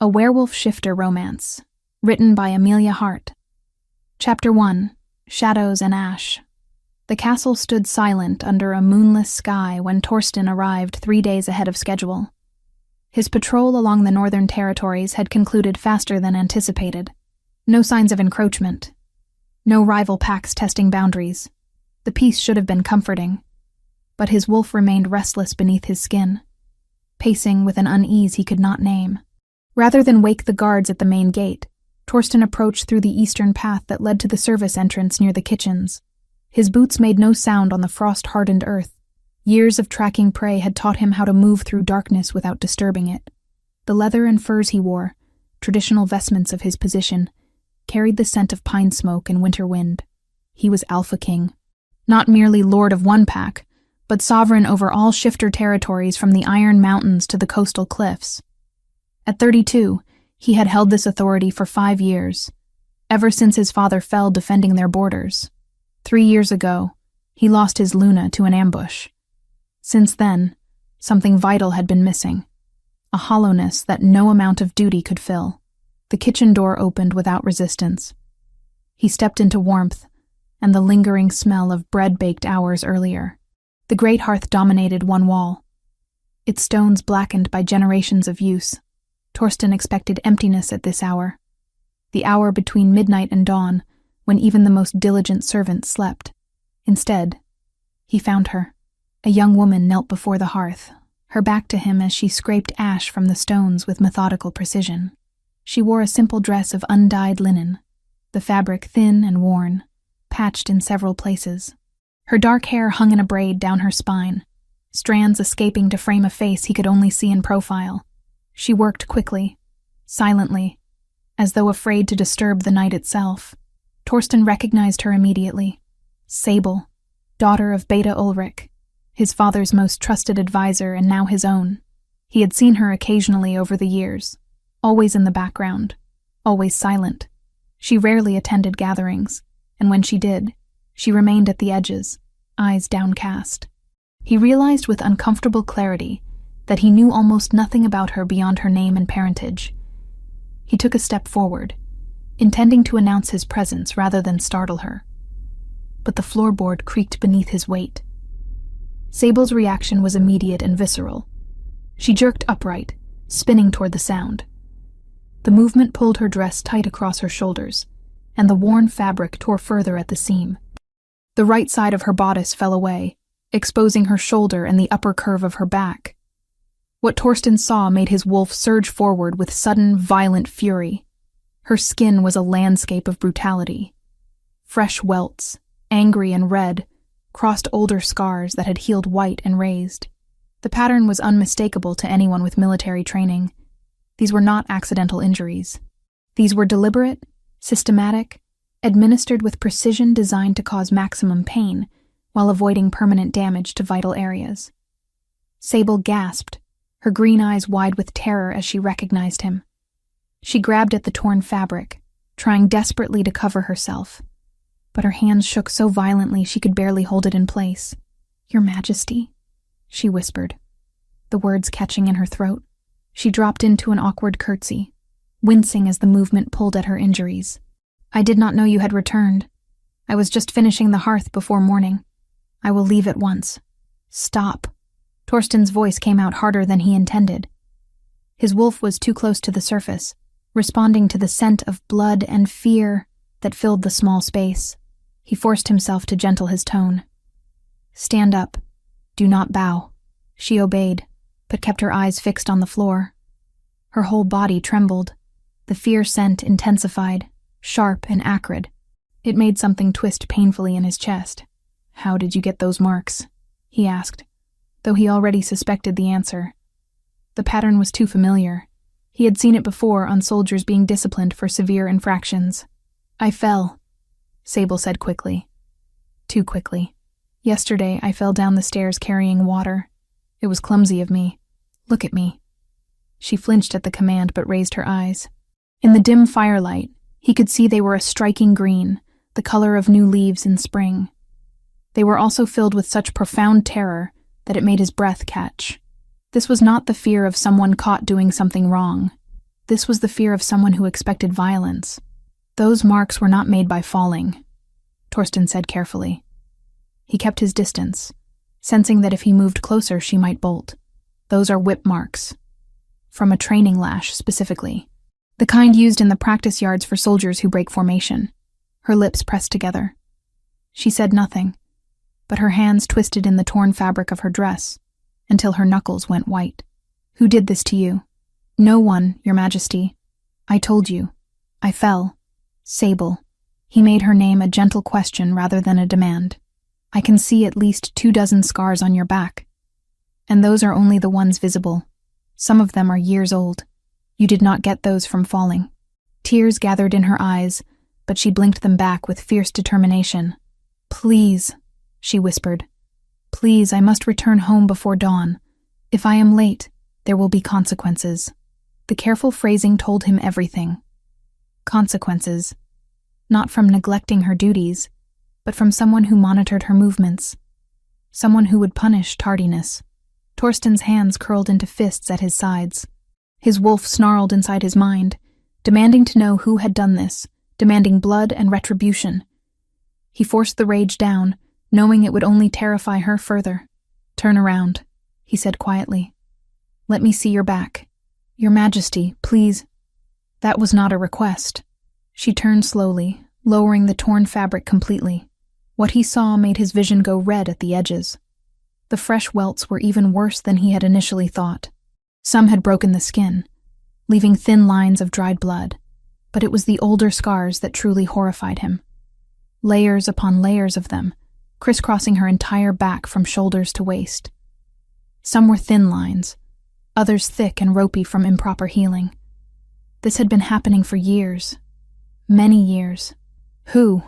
A Werewolf Shifter Romance, written by Amelia Hart. Chapter 1, Shadows and Ash. The castle stood silent under a moonless sky when Torsten arrived 3 days ahead of schedule. His patrol along the northern territories had concluded faster than anticipated. No signs of encroachment. No rival packs testing boundaries. The peace should have been comforting. But his wolf remained restless beneath his skin, pacing with an unease he could not name. Rather than wake the guards at the main gate, Torsten approached through the eastern path that led to the service entrance near the kitchens. His boots made no sound on the frost-hardened earth. Years of tracking prey had taught him how to move through darkness without disturbing it. The leather and furs he wore, traditional vestments of his position, carried the scent of pine smoke and winter wind. He was Alpha King. Not merely lord of one pack, but sovereign over all shifter territories from the Iron Mountains to the coastal cliffs. At 32, he had held this authority for 5 years, ever since his father fell defending their borders. 3 years ago, he lost his Luna to an ambush. Since then, something vital had been missing, a hollowness that no amount of duty could fill. The kitchen door opened without resistance. He stepped into warmth and the lingering smell of bread baked hours earlier. The great hearth dominated one wall, its stones blackened by generations of use. Torsten expected emptiness at this hour, the hour between midnight and dawn, when even the most diligent servant slept. Instead, he found her. A young woman knelt before the hearth, her back to him as she scraped ash from the stones with methodical precision. She wore a simple dress of undyed linen, the fabric thin and worn, patched in several places. Her dark hair hung in a braid down her spine, strands escaping to frame a face he could only see in profile. She worked quickly, silently, as though afraid to disturb the night itself. Torsten recognized her immediately. Sable, daughter of Beta Ulrich, his father's most trusted advisor and now his own. He had seen her occasionally over the years, always in the background, always silent. She rarely attended gatherings, and when she did, she remained at the edges, eyes downcast. He realized with uncomfortable clarity that he knew almost nothing about her beyond her name and parentage. He took a step forward, intending to announce his presence rather than startle her. But the floorboard creaked beneath his weight. Sable's reaction was immediate and visceral. She jerked upright, spinning toward the sound. The movement pulled her dress tight across her shoulders, and the worn fabric tore further at the seam. The right side of her bodice fell away, exposing her shoulder and the upper curve of her back. What Torsten saw made his wolf surge forward with sudden, violent fury. Her skin was a landscape of brutality. Fresh welts, angry and red, crossed older scars that had healed white and raised. The pattern was unmistakable to anyone with military training. These were not accidental injuries. These were deliberate, systematic, administered with precision designed to cause maximum pain while avoiding permanent damage to vital areas. Sable gasped, her green eyes wide with terror as she recognized him. She grabbed at the torn fabric, trying desperately to cover herself, but her hands shook so violently she could barely hold it in place. "Your Majesty," she whispered, the words catching in her throat. She dropped into an awkward curtsy, wincing as the movement pulled at her injuries. "I did not know you had returned. I was just finishing the hearth before morning. I will leave at once." "Stop." Torsten's voice came out harder than he intended. His wolf was too close to the surface, responding to the scent of blood and fear that filled the small space. He forced himself to gentle his tone. "Stand up. Do not bow." She obeyed, but kept her eyes fixed on the floor. Her whole body trembled. The fear scent intensified, sharp and acrid. It made something twist painfully in his chest. "How did you get those marks?" he asked, though he already suspected the answer. The pattern was too familiar. He had seen it before on soldiers being disciplined for severe infractions. "I fell," Sable said quickly. Too quickly. "Yesterday I fell down the stairs carrying water. It was clumsy of me. Look at me." She flinched at the command but raised her eyes. In the dim firelight, he could see they were a striking green, the color of new leaves in spring. They were also filled with such profound terror that it made his breath catch. This was not the fear of someone caught doing something wrong. This was the fear of someone who expected violence. Those marks were not made by falling, Torsten said carefully. He kept his distance, sensing that if he moved closer she might bolt. Those are whip marks. From a training lash, specifically. The kind used in the practice yards for soldiers who break formation. Her lips pressed together. She said nothing, but her hands twisted in the torn fabric of her dress, until her knuckles went white. Who did this to you? No one, Your Majesty. I told you. I fell. Sable. He made her name a gentle question rather than a demand. I can see at least 24 scars on your back. And those are only the ones visible. Some of them are years old. You did not get those from falling. Tears gathered in her eyes, but she blinked them back with fierce determination. Please, she whispered. Please, I must return home before dawn. If I am late, there will be consequences. The careful phrasing told him everything. Consequences. Not from neglecting her duties, but from someone who monitored her movements. Someone who would punish tardiness. Torsten's hands curled into fists at his sides. His wolf snarled inside his mind, demanding to know who had done this, demanding blood and retribution. He forced the rage down, knowing it would only terrify her further. Turn around, he said quietly. Let me see your back. Your Majesty, please. That was not a request. She turned slowly, lowering the torn fabric completely. What he saw made his vision go red at the edges. The fresh welts were even worse than he had initially thought. Some had broken the skin, leaving thin lines of dried blood, but it was the older scars that truly horrified him. Layers upon layers of them, crisscrossing her entire back from shoulders to waist. Some were thin lines, others thick and ropey from improper healing. This had been happening for years. Many years. Who?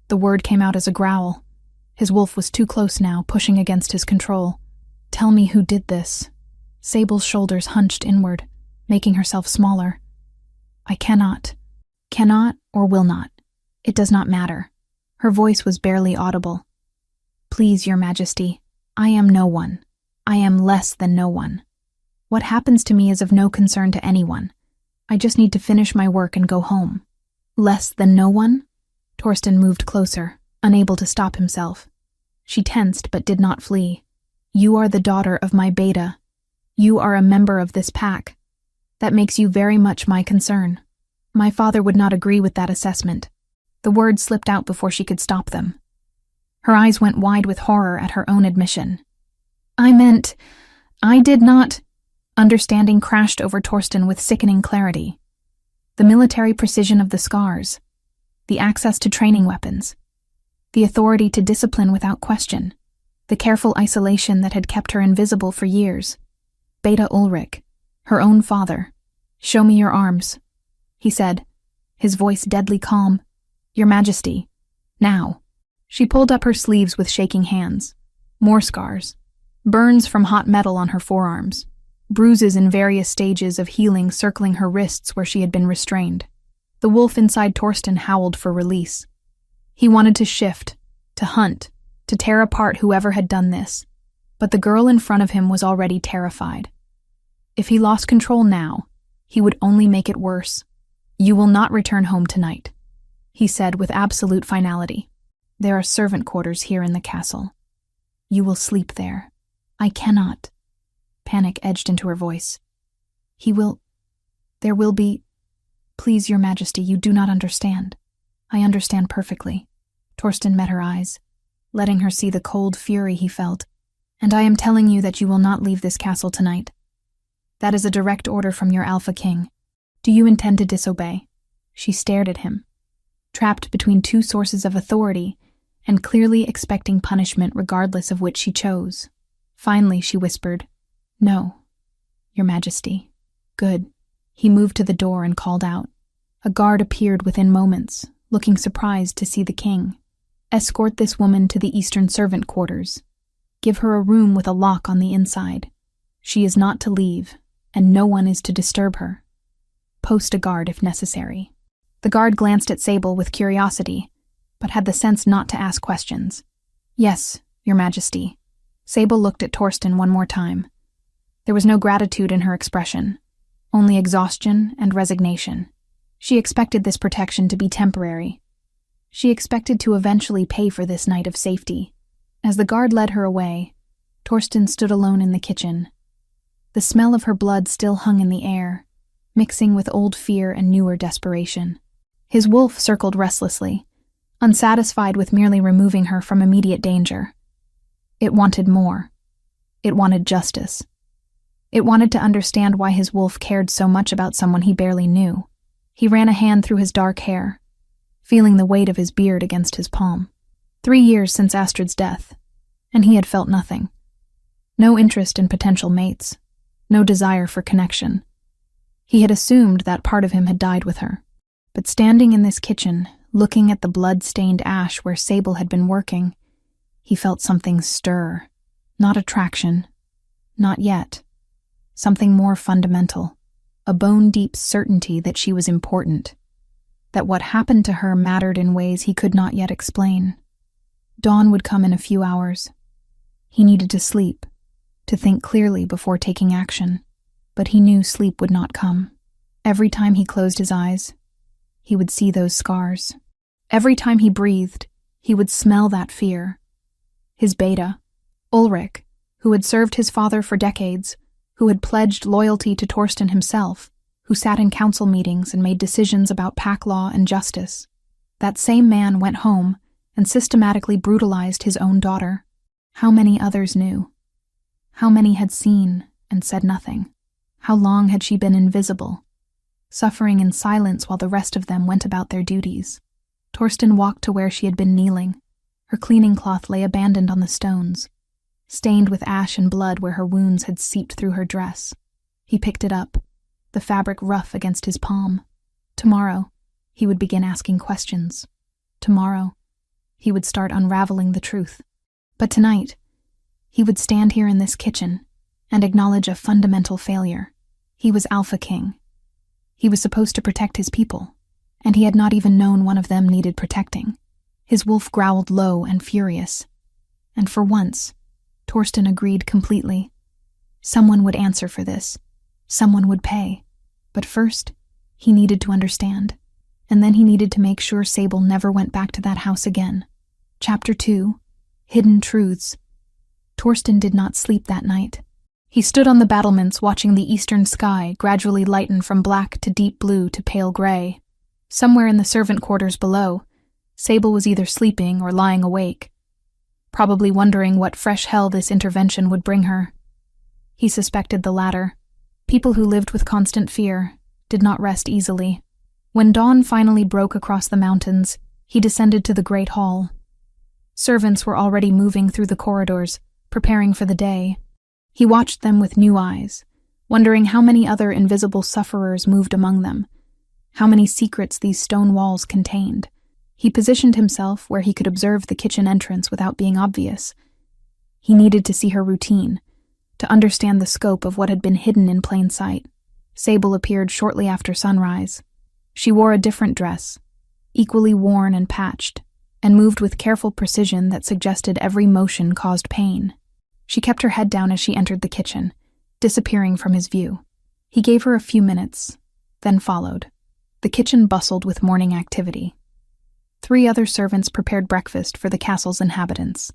The word came out as a growl. His wolf was too close now, pushing against his control. Tell me who did this. Sable's shoulders hunched inward, making herself smaller. I cannot. Cannot or will not. It does not matter. Her voice was barely audible. Please, Your Majesty, I am no one. I am less than no one. What happens to me is of no concern to anyone. I just need to finish my work and go home. Less than no one? Torsten moved closer, unable to stop himself. She tensed but did not flee. You are the daughter of my beta. You are a member of this pack. That makes you very much my concern. My father would not agree with that assessment. The words slipped out before she could stop them. Her eyes went wide with horror at her own admission. I did not. Understanding crashed over Torsten with sickening clarity. The military precision of the scars. The access to training weapons. The authority to discipline without question. The careful isolation that had kept her invisible for years. Beta Ulrich, her own father. Show me your arms, he said, his voice deadly calm. Your Majesty, now. She pulled up her sleeves with shaking hands. More scars. Burns from hot metal on her forearms. Bruises in various stages of healing circling her wrists where she had been restrained. The wolf inside Torsten howled for release. He wanted to shift, to hunt, to tear apart whoever had done this, but the girl in front of him was already terrified. If he lost control now, he would only make it worse. You will not return home tonight, he said with absolute finality. There are servant quarters here in the castle. You will sleep there. I cannot. Panic edged into her voice. There will be. Please, Your Majesty, you do not understand. I understand perfectly. Torsten met her eyes, letting her see the cold fury he felt. And I am telling you that you will not leave this castle tonight. That is a direct order from your Alpha King. Do you intend to disobey? She stared at him, trapped between two sources of authority and clearly expecting punishment regardless of which she chose. Finally, she whispered, No, Your Majesty. Good. He moved to the door and called out. A guard appeared within moments, looking surprised to see the king. Escort this woman to the eastern servant quarters. Give her a room with a lock on the inside. She is not to leave, and no one is to disturb her. Post a guard if necessary. The guard glanced at Sable with curiosity, but had the sense not to ask questions. Yes, Your Majesty. Sable looked at Torsten one more time. There was no gratitude in her expression, only exhaustion and resignation. She expected this protection to be temporary. She expected to eventually pay for this night of safety. As the guard led her away, Torsten stood alone in the kitchen. The smell of her blood still hung in the air, mixing with old fear and newer desperation. His wolf circled restlessly, unsatisfied with merely removing her from immediate danger. It wanted more. It wanted justice. It wanted to understand why his wolf cared so much about someone he barely knew. He ran a hand through his dark hair, feeling the weight of his beard against his palm. 3 years since Astrid's death, and he had felt nothing. No interest in potential mates, no desire for connection. He had assumed that part of him had died with her. But standing in this kitchen, looking at the blood-stained ash where Sable had been working, he felt something stir. Not attraction. Not yet. Something more fundamental. A bone-deep certainty that she was important. That what happened to her mattered in ways he could not yet explain. Dawn would come in a few hours. He needed to sleep, to think clearly before taking action. But he knew sleep would not come. Every time he closed his eyes, he would see those scars. Every time he breathed, he would smell that fear. His beta, Ulrich, who had served his father for decades, who had pledged loyalty to Torsten himself, who sat in council meetings and made decisions about pack law and justice. That same man went home and systematically brutalized his own daughter. How many others knew? How many had seen and said nothing? How long had she been invisible, suffering in silence while the rest of them went about their duties? Torsten walked to where she had been kneeling. Her cleaning cloth lay abandoned on the stones, stained with ash and blood where her wounds had seeped through her dress. He picked it up, the fabric rough against his palm. Tomorrow, he would begin asking questions. Tomorrow, he would start unraveling the truth. But tonight, he would stand here in this kitchen and acknowledge a fundamental failure. He was Alpha King. He was supposed to protect his people, and he had not even known one of them needed protecting. His wolf growled low and furious. And for once, Torsten agreed completely. Someone would answer for this. Someone would pay. But first, he needed to understand. And then he needed to make sure Sable never went back to that house again. Chapter 2. Hidden Truths. Torsten did not sleep that night. He stood on the battlements watching the eastern sky gradually lighten from black to deep blue to pale gray. Somewhere in the servant quarters below, Sable was either sleeping or lying awake, probably wondering what fresh hell this intervention would bring her. He suspected the latter. People who lived with constant fear did not rest easily. When dawn finally broke across the mountains, he descended to the great hall. Servants were already moving through the corridors, preparing for the day. He watched them with new eyes, wondering how many other invisible sufferers moved among them, how many secrets these stone walls contained. He positioned himself where he could observe the kitchen entrance without being obvious. He needed to see her routine, to understand the scope of what had been hidden in plain sight. Sable appeared shortly after sunrise. She wore a different dress, equally worn and patched, and moved with careful precision that suggested every motion caused pain. She kept her head down as she entered the kitchen, disappearing from his view. He gave her a few minutes, then followed. The kitchen bustled with morning activity. 3 other servants prepared breakfast for the castle's inhabitants,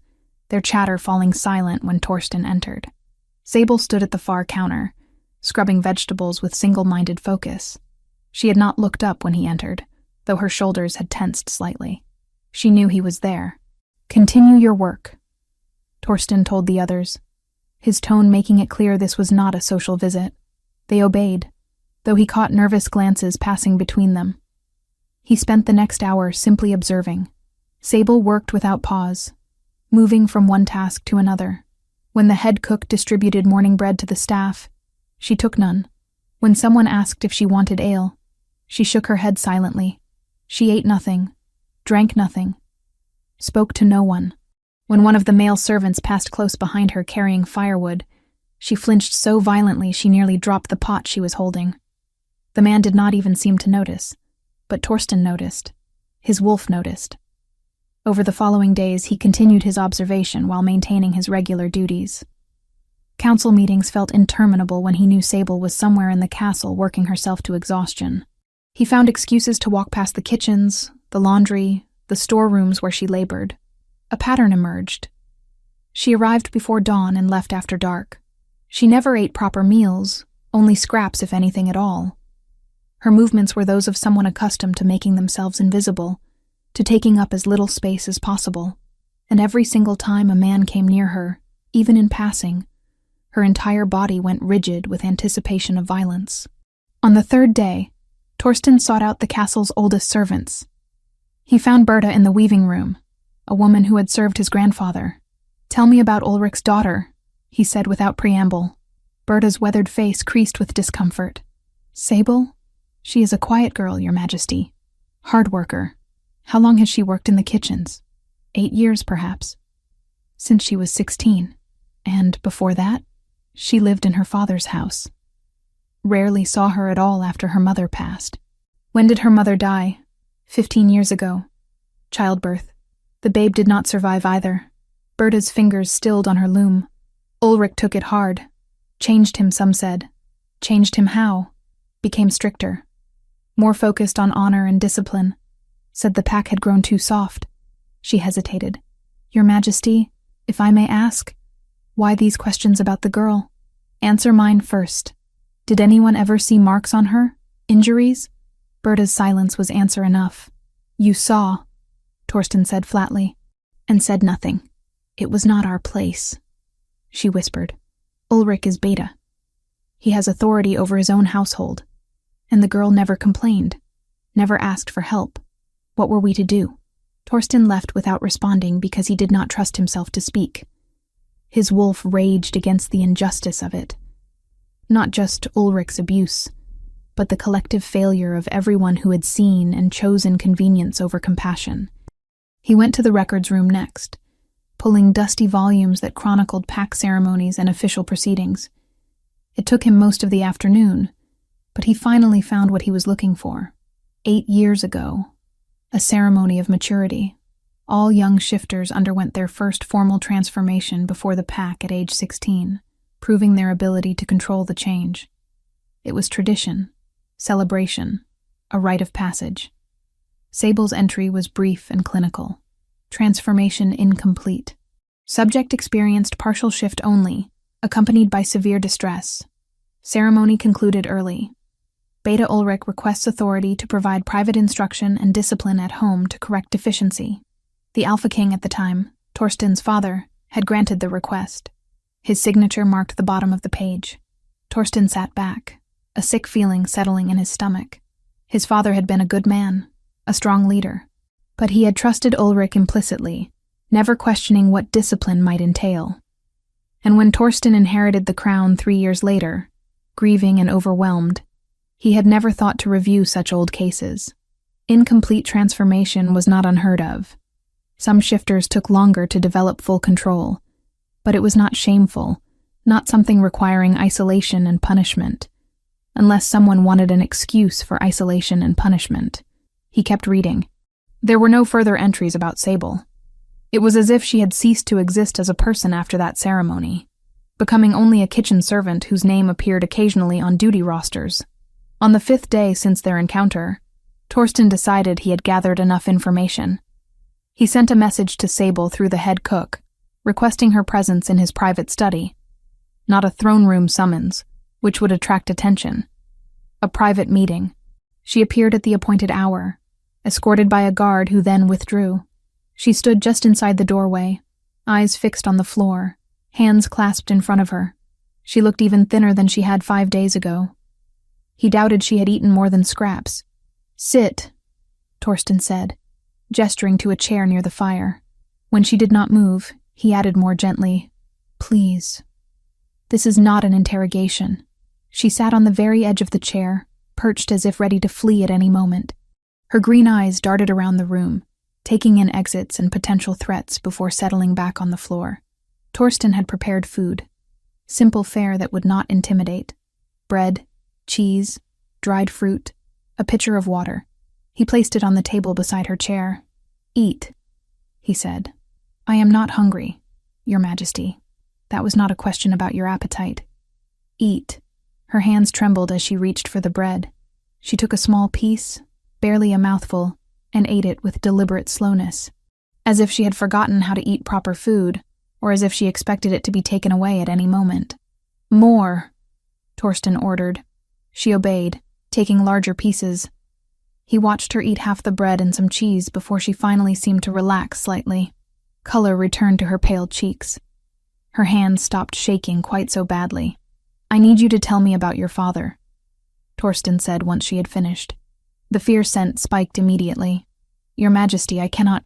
their chatter falling silent when Torsten entered. Sable stood at the far counter, scrubbing vegetables with single-minded focus. She had not looked up when he entered, though her shoulders had tensed slightly. She knew he was there. "Continue your work," Torsten told the others, his tone making it clear this was not a social visit. They obeyed, though he caught nervous glances passing between them. He spent the next hour simply observing. Sable worked without pause, moving from one task to another. When the head cook distributed morning bread to the staff, she took none. When someone asked if she wanted ale, she shook her head silently. She ate nothing, drank nothing, spoke to no one. When one of the male servants passed close behind her carrying firewood, she flinched so violently she nearly dropped the pot she was holding. The man did not even seem to notice, but Torsten noticed. His wolf noticed. Over the following days, he continued his observation while maintaining his regular duties. Council meetings felt interminable when he knew Sable was somewhere in the castle working herself to exhaustion. He found excuses to walk past the kitchens, the laundry, the storerooms where she labored. A pattern emerged. She arrived before dawn and left after dark. She never ate proper meals, only scraps if anything at all. Her movements were those of someone accustomed to making themselves invisible, to taking up as little space as possible. And every single time a man came near her, even in passing, her entire body went rigid with anticipation of violence. On the third day, Torsten sought out the castle's oldest servants. He found Berta in the weaving room, a woman who had served his grandfather. "Tell me about Ulrich's daughter," he said without preamble. Berta's weathered face creased with discomfort. "Sable? She is a quiet girl, Your Majesty. Hard worker. How long has she worked in the kitchens? 8 years, perhaps. Since she was 16. And before that, she lived in her father's house. Rarely saw her at all after her mother passed. When did her mother die? 15 years ago. Childbirth. The babe did not survive either." Berta's fingers stilled on her loom. Ulrich took it hard. Changed him, some said. Changed him how? Became stricter. More focused on honor and discipline. Said the pack had grown too soft. She hesitated. "Your Majesty, if I may ask, why these questions about the girl? Answer mine first. Did anyone ever see marks on her? Injuries?" Berta's silence was answer enough. "You saw," Torsten said flatly, and said nothing. "It was not our place," she whispered. "Ulrich is Beta. He has authority over his own household, and the girl never complained, never asked for help. What were we to do?" Torsten left without responding because he did not trust himself to speak. His wolf raged against the injustice of it. Not just Ulrich's abuse, but the collective failure of everyone who had seen and chosen convenience over compassion. He went to the records room next, pulling dusty volumes that chronicled pack ceremonies and official proceedings. It took him most of the afternoon, but he finally found what he was looking for. 8 years ago, a ceremony of maturity. All young shifters underwent their first formal transformation before the pack at age 16, proving their ability to control the change. It was tradition, celebration, a rite of passage. Sable's entry was brief and clinical. Transformation incomplete. Subject experienced partial shift only, accompanied by severe distress. Ceremony concluded early. Beta Ulrich requests authority to provide private instruction and discipline at home to correct deficiency. The Alpha King at the time, Torsten's father, had granted the request. His signature marked the bottom of the page. Torsten sat back, a sick feeling settling in his stomach. His father had been a good man, a strong leader, but he had trusted Ulrich implicitly, never questioning what discipline might entail. And when Torsten inherited the crown 3 years later, grieving and overwhelmed, he had never thought to review such old cases. Incomplete transformation was not unheard of. Some shifters took longer to develop full control, but it was not shameful, not something requiring isolation and punishment, unless someone wanted an excuse for isolation and punishment. He kept reading. There were no further entries about Sable. It was as if she had ceased to exist as a person after that ceremony, becoming only a kitchen servant whose name appeared occasionally on duty rosters. On the 5th day since their encounter, Torsten decided he had gathered enough information. He sent a message to Sable through the head cook, requesting her presence in his private study. Not a throne room summons, which would attract attention. A private meeting. She appeared at the appointed hour, escorted by a guard who then withdrew. She stood just inside the doorway, eyes fixed on the floor, hands clasped in front of her. She looked even thinner than she had 5 days ago. He doubted she had eaten more than scraps. "Sit," Torsten said, gesturing to a chair near the fire. When she did not move, he added more gently, "Please. This is not an interrogation." She sat on the very edge of the chair, perched as if ready to flee at any moment. Her green eyes darted around the room, taking in exits and potential threats before settling back on the floor. Torsten had prepared food. Simple fare that would not intimidate. Bread, cheese, dried fruit, a pitcher of water. He placed it on the table beside her chair. "Eat," he said. "I am not hungry, Your Majesty. That was not a question about your appetite. Eat. Her hands trembled as she reached for the bread. She took a small piece, barely a mouthful, and ate it with deliberate slowness, as if she had forgotten how to eat proper food, or as if she expected it to be taken away at any moment. More, Torsten ordered. She obeyed, taking larger pieces. He watched her eat half the bread and some cheese before she finally seemed to relax slightly. Color returned to her pale cheeks. Her hands stopped shaking quite so badly. I need you to tell me about your father, Torsten said once she had finished. The fear scent spiked immediately. Your Majesty, I cannot.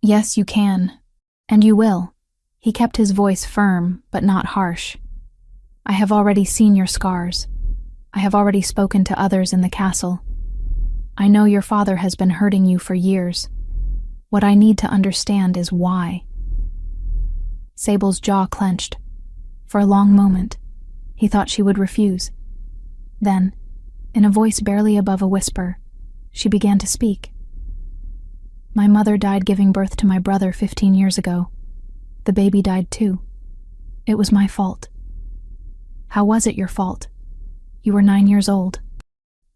Yes, you can. And you will. He kept his voice firm, but not harsh. I have already seen your scars. I have already spoken to others in the castle. I know your father has been hurting you for years. What I need to understand is why. Sable's jaw clenched. For a long moment, he thought she would refuse. Then, in a voice barely above a whisper, she began to speak. My mother died giving birth to my brother 15 years ago. The baby died too. It was my fault. How was it your fault? You were 9 years old.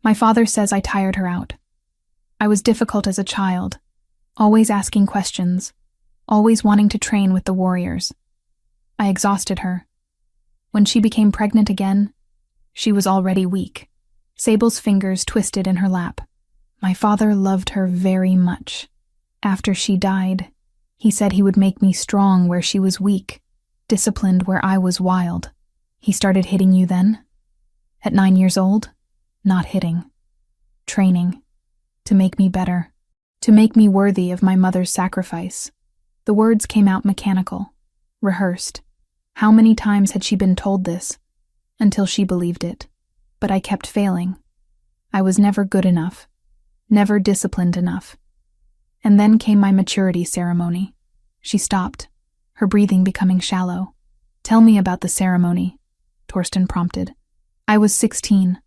My father says I tired her out. I was difficult as a child, always asking questions, always wanting to train with the warriors. I exhausted her. When she became pregnant again, she was already weak. Sable's fingers twisted in her lap. My father loved her very much. After she died, he said he would make me strong where she was weak, disciplined where I was wild. He started hitting you then? At 9 years old? Not hitting. Training. To make me better. To make me worthy of my mother's sacrifice. The words came out mechanical, rehearsed. How many times had she been told this? Until she believed it. But I kept failing. I was never good enough. Never disciplined enough. And then came my maturity ceremony. She stopped, her breathing becoming shallow. Tell me about the ceremony, Torsten prompted. I was 16.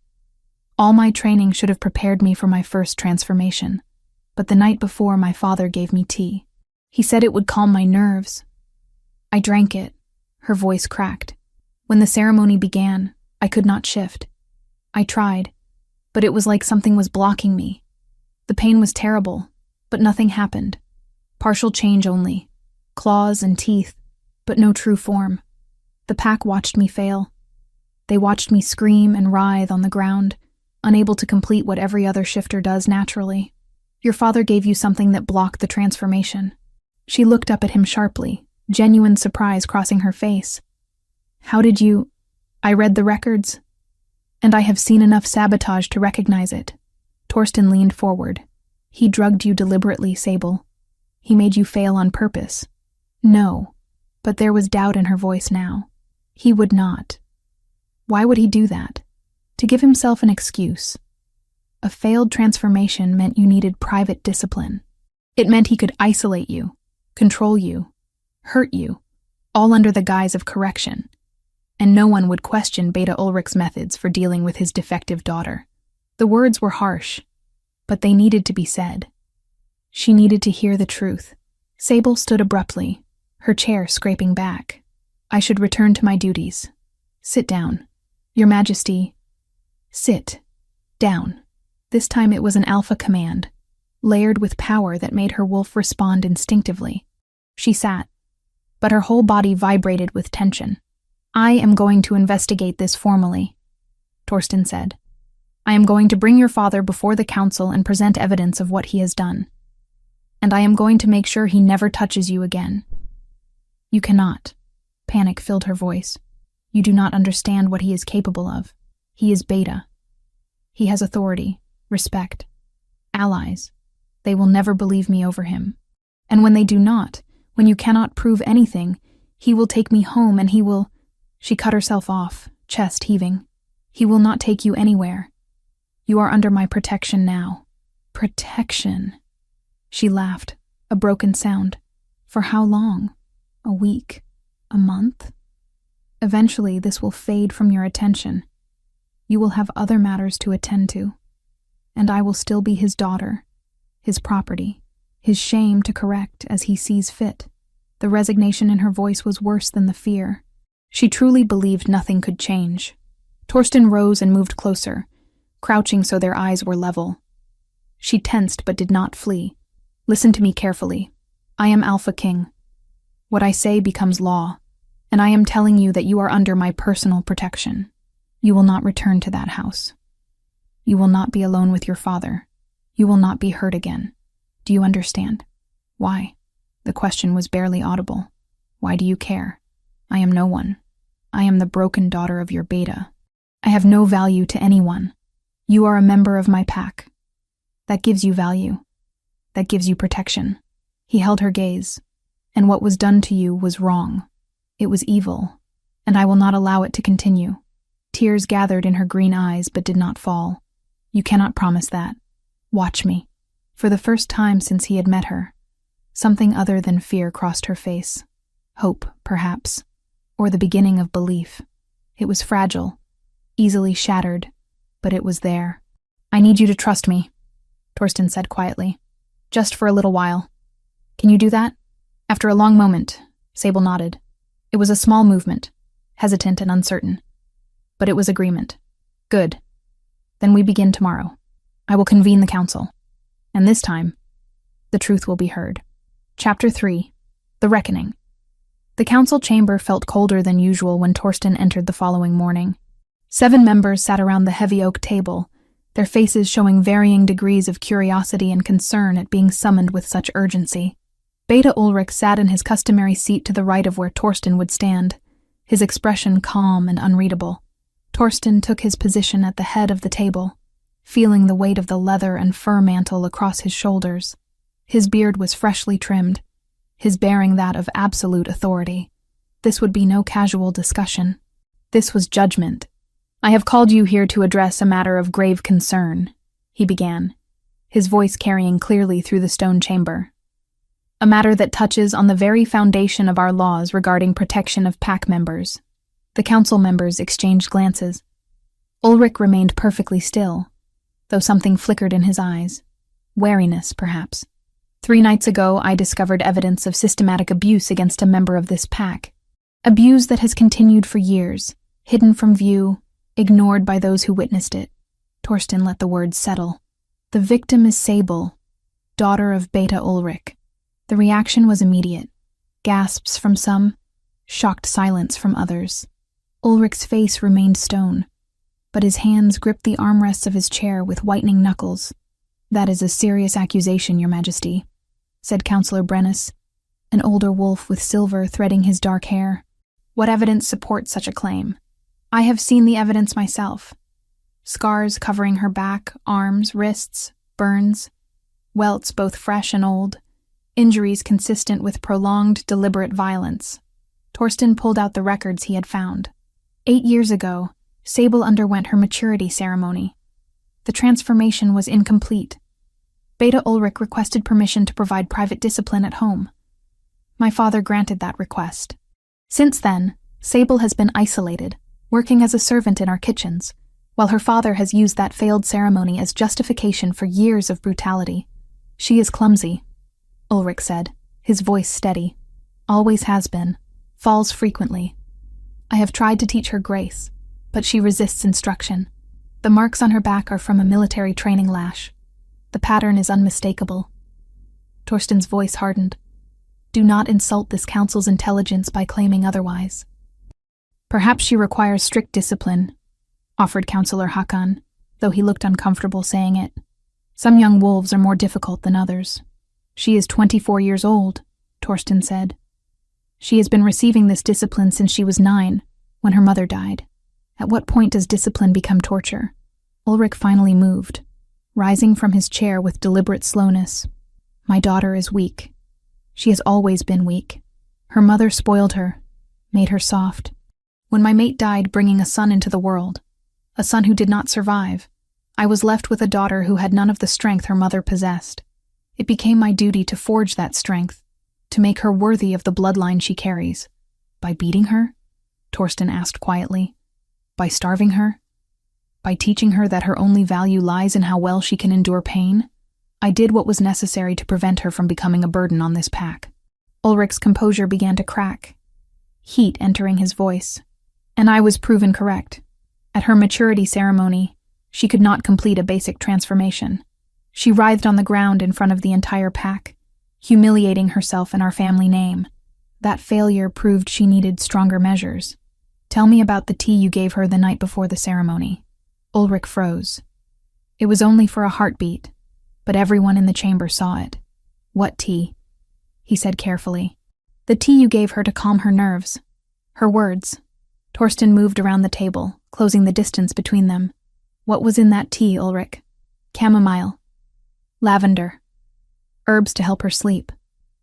All my training should have prepared me for my first transformation. But the night before, my father gave me tea. He said it would calm my nerves. I drank it. Her voice cracked. When the ceremony began, I could not shift. I tried, but it was like something was blocking me. The pain was terrible, but nothing happened. Partial change only. Claws and teeth, but no true form. The pack watched me fail. They watched me scream and writhe on the ground, unable to complete what every other shifter does naturally. Your father gave you something that blocked the transformation. She looked up at him sharply, genuine surprise crossing her face. How did you... I read the records, and I have seen enough sabotage to recognize it. Torsten leaned forward. He drugged you deliberately, Sable. He made you fail on purpose. No, but there was doubt in her voice now. He would not. Why would he do that? To give himself an excuse. A failed transformation meant you needed private discipline. It meant he could isolate you, control you, hurt you, all under the guise of correction. And no one would question Beta Ulrich's methods for dealing with his defective daughter. The words were harsh, but they needed to be said. She needed to hear the truth. Sable stood abruptly, her chair scraping back. I should return to my duties. Sit down. Your Majesty. Sit. Down. This time it was an alpha command, layered with power that made her wolf respond instinctively. She sat, but her whole body vibrated with tension. I am going to investigate this formally, Torsten said. I am going to bring your father before the council and present evidence of what he has done. And I am going to make sure he never touches you again. You cannot. Panic filled her voice. You do not understand what he is capable of. He is Beta. He has authority, respect, allies. They will never believe me over him. And when they do not, when you cannot prove anything, he will take me home and he will... She cut herself off, chest heaving. He will not take you anywhere. You are under my protection now. Protection. She laughed, a broken sound. For how long? A week? A month? Eventually, this will fade from your attention. You will have other matters to attend to. And I will still be his daughter, his property, his shame to correct as he sees fit. The resignation in her voice was worse than the fear. She truly believed nothing could change. Torsten rose and moved closer, crouching so their eyes were level. She tensed but did not flee. Listen to me carefully. I am Alpha King. What I say becomes law, and I am telling you that you are under my personal protection. You will not return to that house. You will not be alone with your father. You will not be hurt again. Do you understand? Why? The question was barely audible. Why do you care? I am no one. I am the broken daughter of your beta. I have no value to anyone. You are a member of my pack. That gives you value. That gives you protection. He held her gaze. And what was done to you was wrong. It was evil, and I will not allow it to continue. Tears gathered in her green eyes but did not fall. You cannot promise that. Watch me. For the first time since he had met her, something other than fear crossed her face. Hope, perhaps, or the beginning of belief. It was fragile, easily shattered, but it was there. I need you to trust me, Torsten said quietly. Just for a little while. Can you do that? After a long moment, Sable nodded. It was a small movement, hesitant and uncertain. But it was agreement. Good. Then we begin tomorrow. I will convene the council. And this time, the truth will be heard. Chapter 3. The Reckoning. The council chamber felt colder than usual when Torsten entered the following morning. 7 members sat around the heavy oak table, their faces showing varying degrees of curiosity and concern at being summoned with such urgency. Beta Ulrich sat in his customary seat to the right of where Torsten would stand, his expression calm and unreadable. Torsten took his position at the head of the table, feeling the weight of the leather and fur mantle across his shoulders. His beard was freshly trimmed, his bearing that of absolute authority. This would be no casual discussion. This was judgment. I have called you here to address a matter of grave concern, he began, his voice carrying clearly through the stone chamber. A matter that touches on the very foundation of our laws regarding protection of pack members. The council members exchanged glances. Ulrich remained perfectly still, though something flickered in his eyes. Wariness, perhaps. 3 nights ago, I discovered evidence of systematic abuse against a member of this pack. Abuse that has continued for years, hidden from view, ignored by those who witnessed it. Torsten let the words settle. The victim is Sable, daughter of Beta Ulrich. The reaction was immediate. Gasps from some, shocked silence from others. Ulrich's face remained stone, but his hands gripped the armrests of his chair with whitening knuckles. That is a serious accusation, Your Majesty, said Councillor Brennus, an older wolf with silver threading his dark hair. What evidence supports such a claim? I have seen the evidence myself. Scars covering her back, arms, wrists, burns, welts both fresh and old, injuries consistent with prolonged, deliberate violence. Torsten pulled out the records he had found. 8 years ago, Sable underwent her maturity ceremony. The transformation was incomplete. Beta Ulrich requested permission to provide private discipline at home. My father granted that request. Since then, Sable has been isolated, working as a servant in our kitchens, while her father has used that failed ceremony as justification for years of brutality. She is clumsy, Ulrich said, his voice steady. Always has been. Falls frequently. I have tried to teach her grace, but she resists instruction. The marks on her back are from a military training lash. The pattern is unmistakable. Torsten's voice hardened. Do not insult this council's intelligence by claiming otherwise. Perhaps she requires strict discipline, offered Councillor Hakan, though he looked uncomfortable saying it. Some young wolves are more difficult than others. She is 24 years old, Torsten said. She has been receiving this discipline since she was 9, when her mother died. At what point does discipline become torture? Ulrich finally moved, rising from his chair with deliberate slowness. My daughter is weak. She has always been weak. Her mother spoiled her, made her soft. When my mate died bringing a son into the world, a son who did not survive, I was left with a daughter who had none of the strength her mother possessed. It became my duty to forge that strength, to make her worthy of the bloodline she carries. By beating her? Torsten asked quietly. By starving her? By teaching her that her only value lies in how well she can endure pain? I did what was necessary to prevent her from becoming a burden on this pack. Ulrich's composure began to crack. heat entering his voice. And I was proven correct. At her maturity ceremony, she could not complete a basic transformation. She writhed on the ground in front of the entire pack, humiliating herself in our family name. That failure proved she needed stronger measures. Tell me about the tea you gave her the night before the ceremony. Ulrich froze. It was only for a heartbeat, but everyone in the chamber saw it. What tea? He said carefully. The tea you gave her to calm her nerves. Her words. Torsten moved around the table, closing the distance between them. What was in that tea, Ulrich? Chamomile. Lavender. Herbs to help her sleep.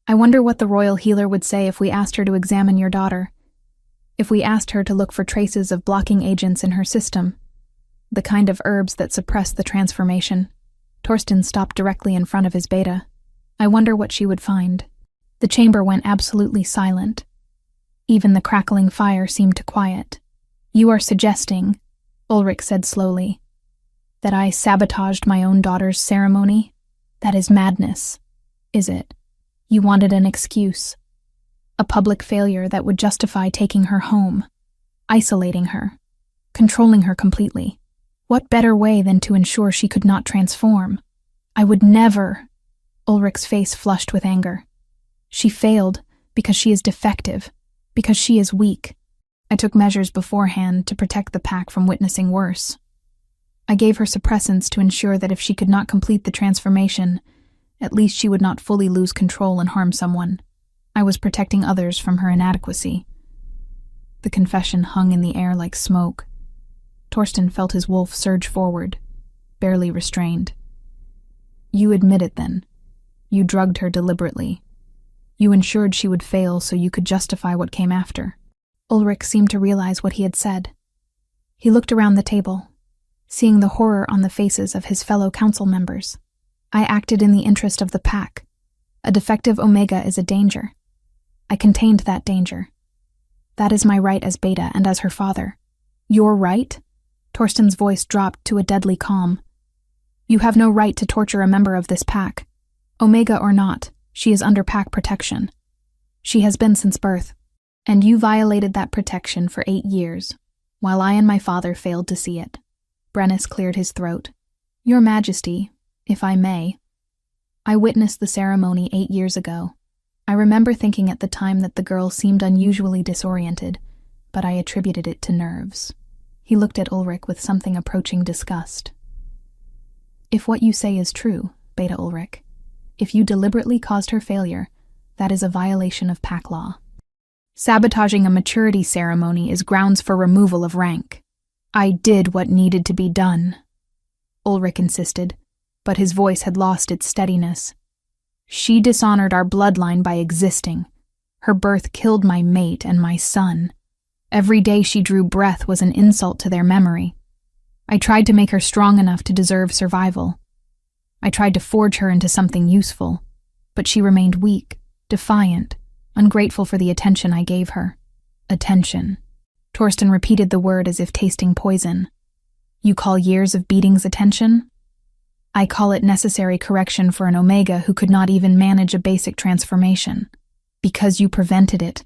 I wonder what the royal healer would say if we asked her to examine your daughter. If we asked her to look for traces of blocking agents in her system. The kind of herbs that suppress the transformation. Torsten stopped directly in front of his beta. I wonder what she would find. The chamber went absolutely silent. Even the crackling fire seemed to quiet. You are suggesting, Ulrich said slowly, that I sabotaged my own daughter's ceremony? That is madness, is it? You wanted an excuse. A public failure that would justify taking her home, isolating her, controlling her completely. What better way than to ensure she could not transform? I would never. Ulrich's face flushed with anger. She failed because she is defective, because she is weak. I took measures beforehand to protect the pack from witnessing worse. I gave her suppressants to ensure that if she could not complete the transformation, at least she would not fully lose control and harm someone. I was protecting others from her inadequacy. The confession hung in the air like smoke. Torsten felt his wolf surge forward, barely restrained. You admit it then. You drugged her deliberately. You ensured she would fail so you could justify what came after. Ulrich seemed to realize what he had said. He looked around the table, seeing the horror on the faces of his fellow council members. I acted in the interest of the pack. A defective Omega is a danger. I contained that danger. That is my right as Beta and as her father. Your right? Torsten's voice dropped to a deadly calm. You have no right to torture a member of this pack. Omega or not, she is under pack protection. She has been since birth. And you violated that protection for 8 years, while I and my father failed to see it. Brennus cleared his throat. Your Majesty, if I may, I witnessed the ceremony 8 years ago. I remember thinking at the time that the girl seemed unusually disoriented, but I attributed it to nerves. He looked at Ulrich with something approaching disgust. If what you say is true, Beta Ulrich, if you deliberately caused her failure, that is a violation of pack law. Sabotaging a maturity ceremony is grounds for removal of rank. I did what needed to be done, Ulrich insisted, but his voice had lost its steadiness. She dishonored our bloodline by existing. Her birth killed my mate and my son. Every day she drew breath was an insult to their memory. I tried to make her strong enough to deserve survival. I tried to forge her into something useful, but she remained weak, defiant, ungrateful for the attention I gave her. Attention. Torsten repeated the word as if tasting poison. You call years of beatings attention? I call it necessary correction for an Omega who could not even manage a basic transformation. Because you prevented it.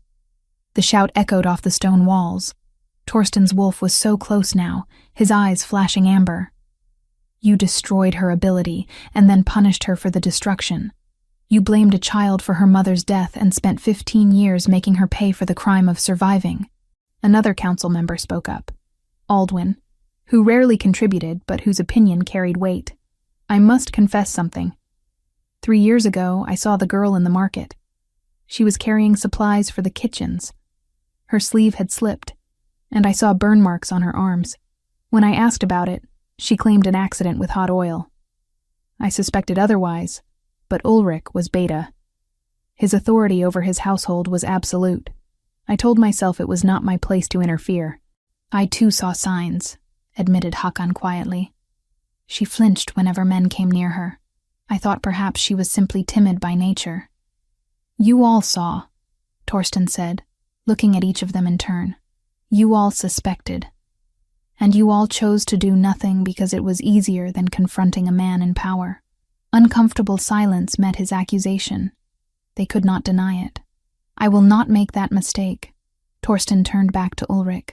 The shout echoed off the stone walls. Torsten's wolf was so close now, his eyes flashing amber. You destroyed her ability, and then punished her for the destruction. You blamed a child for her mother's death and spent 15 years making her pay for the crime of surviving. Another council member spoke up. Aldwin, who rarely contributed but whose opinion carried weight. I must confess something. 3 years ago, I saw the girl in the market. She was carrying supplies for the kitchens. Her sleeve had slipped, and I saw burn marks on her arms. When I asked about it, she claimed an accident with hot oil. I suspected otherwise, but Ulrich was Beta. His authority over his household was absolute. I told myself it was not my place to interfere. I too saw signs, admitted Hakan quietly. She flinched whenever men came near her. I thought perhaps she was simply timid by nature. You all saw, Torsten said, looking at each of them in turn. You all suspected. And you all chose to do nothing because it was easier than confronting a man in power. Uncomfortable silence met his accusation. They could not deny it. I will not make that mistake. Torsten turned back to Ulrich.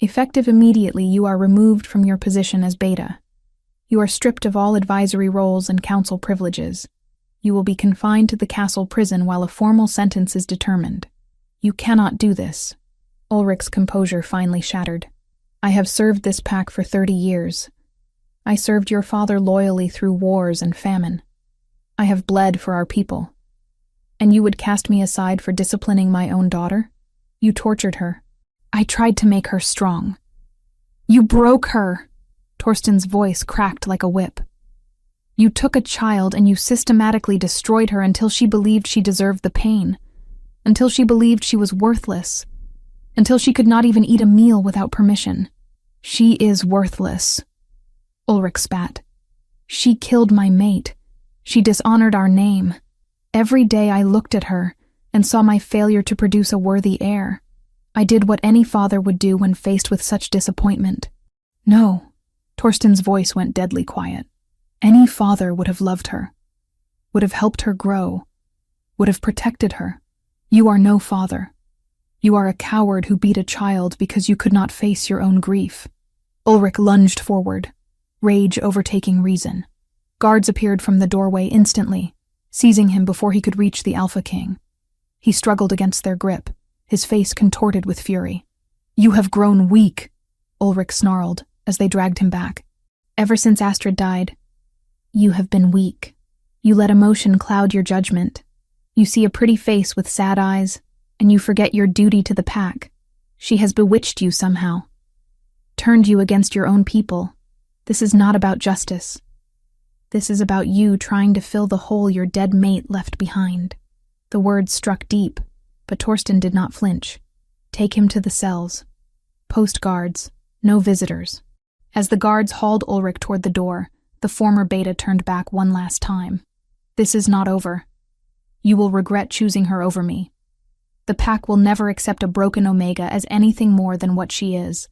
Effective immediately, you are removed from your position as Beta. You are stripped of all advisory roles and council privileges. You will be confined to the castle prison while a formal sentence is determined. You cannot do this. Ulrich's composure finally shattered. I have served this pack for 30 years. I served your father loyally through wars and famine. I have bled for our people. And you would cast me aside for disciplining my own daughter? You tortured her. I tried to make her strong. You broke her. Torsten's voice cracked like a whip. You took a child and you systematically destroyed her until she believed she deserved the pain, until she believed she was worthless, until she could not even eat a meal without permission. She is worthless. Ulrich spat. She killed my mate. She dishonored our name. Every day I looked at her and saw my failure to produce a worthy heir. I did what any father would do when faced with such disappointment. No. Torsten's voice went deadly quiet. Any father would have loved her, would have helped her grow, would have protected her. You are no father. You are a coward who beat a child because you could not face your own grief. Ulrich lunged forward, rage overtaking reason. Guards appeared from the doorway instantly, seizing him before he could reach the Alpha King. He struggled against their grip, his face contorted with fury. You have grown weak, Ulrich snarled as they dragged him back. Ever since Astrid died, you have been weak. You let emotion cloud your judgment. You see a pretty face with sad eyes, and you forget your duty to the pack. She has bewitched you somehow, turned you against your own people. This is not about justice. This is about you trying to fill the hole your dead mate left behind. The words struck deep, but Torsten did not flinch. Take him to the cells. Post guards. No visitors. As the guards hauled Ulrich toward the door, the former Beta turned back one last time. This is not over. You will regret choosing her over me. The pack will never accept a broken Omega as anything more than what she is.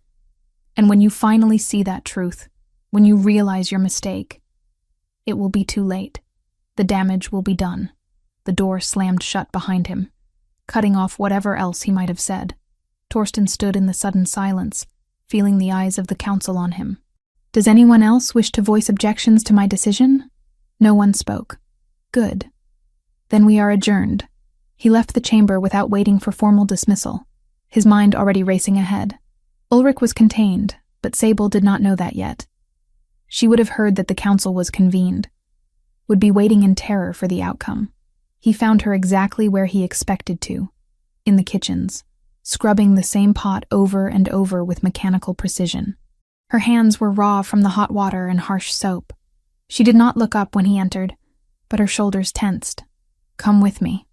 And when you finally see that truth, when you realize your mistake, it will be too late. The damage will be done. The door slammed shut behind him, cutting off whatever else he might have said. Torsten stood in the sudden silence, feeling the eyes of the council on him. Does anyone else wish to voice objections to my decision? No one spoke. Good. Then we are adjourned. He left the chamber without waiting for formal dismissal, his mind already racing ahead. Ulrich was contained, but Sable did not know that yet. She would have heard that the council was convened, would be waiting in terror for the outcome. He found her exactly where he expected to, in the kitchens, scrubbing the same pot over and over with mechanical precision. Her hands were raw from the hot water and harsh soap. She did not look up when he entered, but her shoulders tensed. Come with me,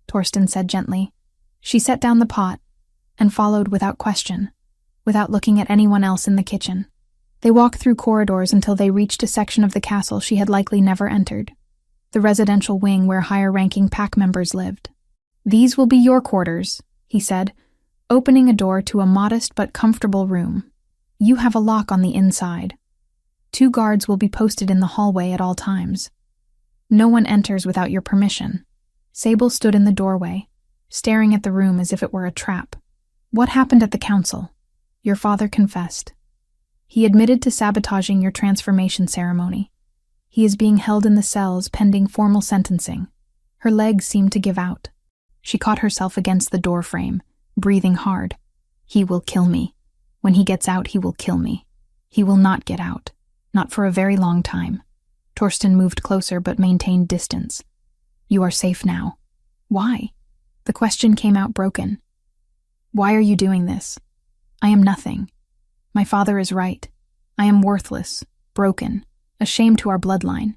Torsten said gently. She set down the pot and followed without question, without looking at anyone else in the kitchen. They walked through corridors until they reached a section of the castle she had likely never entered, the residential wing where higher-ranking pack members lived. These will be your quarters, he said, opening a door to a modest but comfortable room. You have a lock on the inside. 2 guards will be posted in the hallway at all times. No one enters without your permission. Sable stood in the doorway, staring at the room as if it were a trap. What happened at the council? Your father confessed. He admitted to sabotaging your transformation ceremony. He is being held in the cells pending formal sentencing. Her legs seemed to give out. She caught herself against the door frame, breathing hard. He will kill me. When he gets out, he will kill me. He will not get out. Not for a very long time. Torsten moved closer but maintained distance. You are safe now. Why? The question came out broken. Why are you doing this? I am nothing. My father is right. I am worthless, broken, a shame to our bloodline.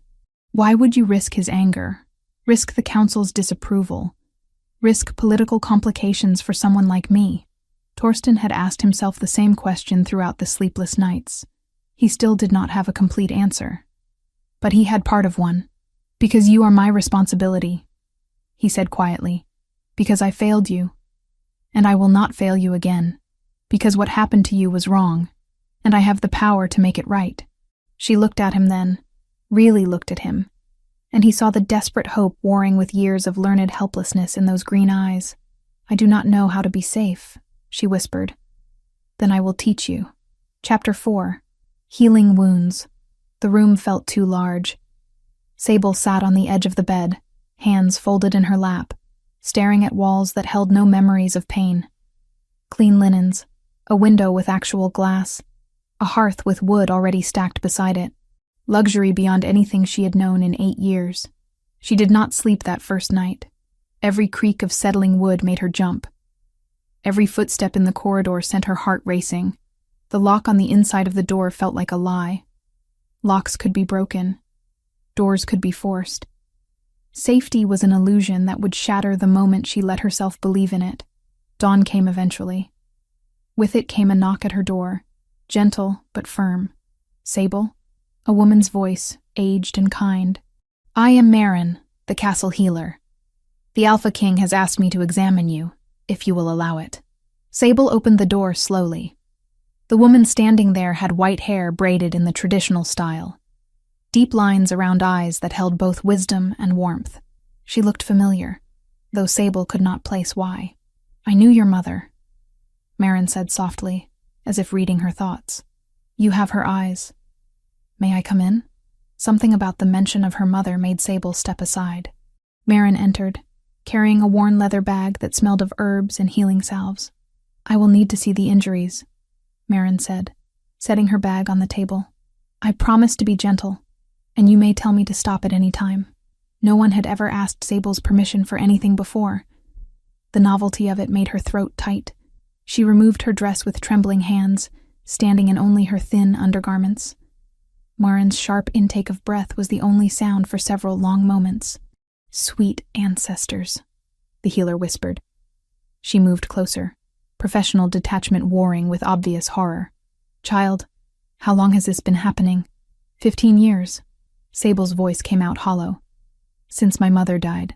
Why would you risk his anger? Risk the council's disapproval? Risk political complications for someone like me? Torsten had asked himself the same question throughout the sleepless nights. He still did not have a complete answer. But he had part of one. Because you are my responsibility, he said quietly. Because I failed you. And I will not fail you again. Because what happened to you was wrong, and I have the power to make it right. She looked at him then, really looked at him, and he saw the desperate hope warring with years of learned helplessness in those green eyes. I do not know how to be safe, she whispered. Then I will teach you. Chapter 4. Healing Wounds. The room felt too large. Sable sat on the edge of the bed, hands folded in her lap, staring at walls that held no memories of pain. Clean linens, a window with actual glass, a hearth with wood already stacked beside it. Luxury beyond anything she had known in 8 years. She did not sleep that first night. Every creak of settling wood made her jump. Every footstep in the corridor sent her heart racing. The lock on the inside of the door felt like a lie. Locks could be broken. Doors could be forced. Safety was an illusion that would shatter the moment she let herself believe in it. Dawn came eventually. With it came a knock at her door, gentle but firm. Sable? A woman's voice, aged and kind. I am Marin, the castle healer. The Alpha King has asked me to examine you, if you will allow it. Sable opened the door slowly. The woman standing there had white hair braided in the traditional style. Deep lines around eyes that held both wisdom and warmth. She looked familiar, though Sable could not place why. I knew your mother, Marin said softly, as if reading her thoughts. You have her eyes. May I come in? Something about the mention of her mother made Sable step aside. Marin entered, carrying a worn leather bag that smelled of herbs and healing salves. I will need to see the injuries, Marin said, setting her bag on the table. I promise to be gentle, and you may tell me to stop at any time. No one had ever asked Sable's permission for anything before. The novelty of it made her throat tight. She removed her dress with trembling hands, standing in only her thin undergarments. Marin's sharp intake of breath was the only sound for several long moments. Sweet ancestors, the healer whispered. She moved closer, professional detachment warring with obvious horror. Child, how long has this been happening? 15 years. Sable's voice came out hollow. Since my mother died.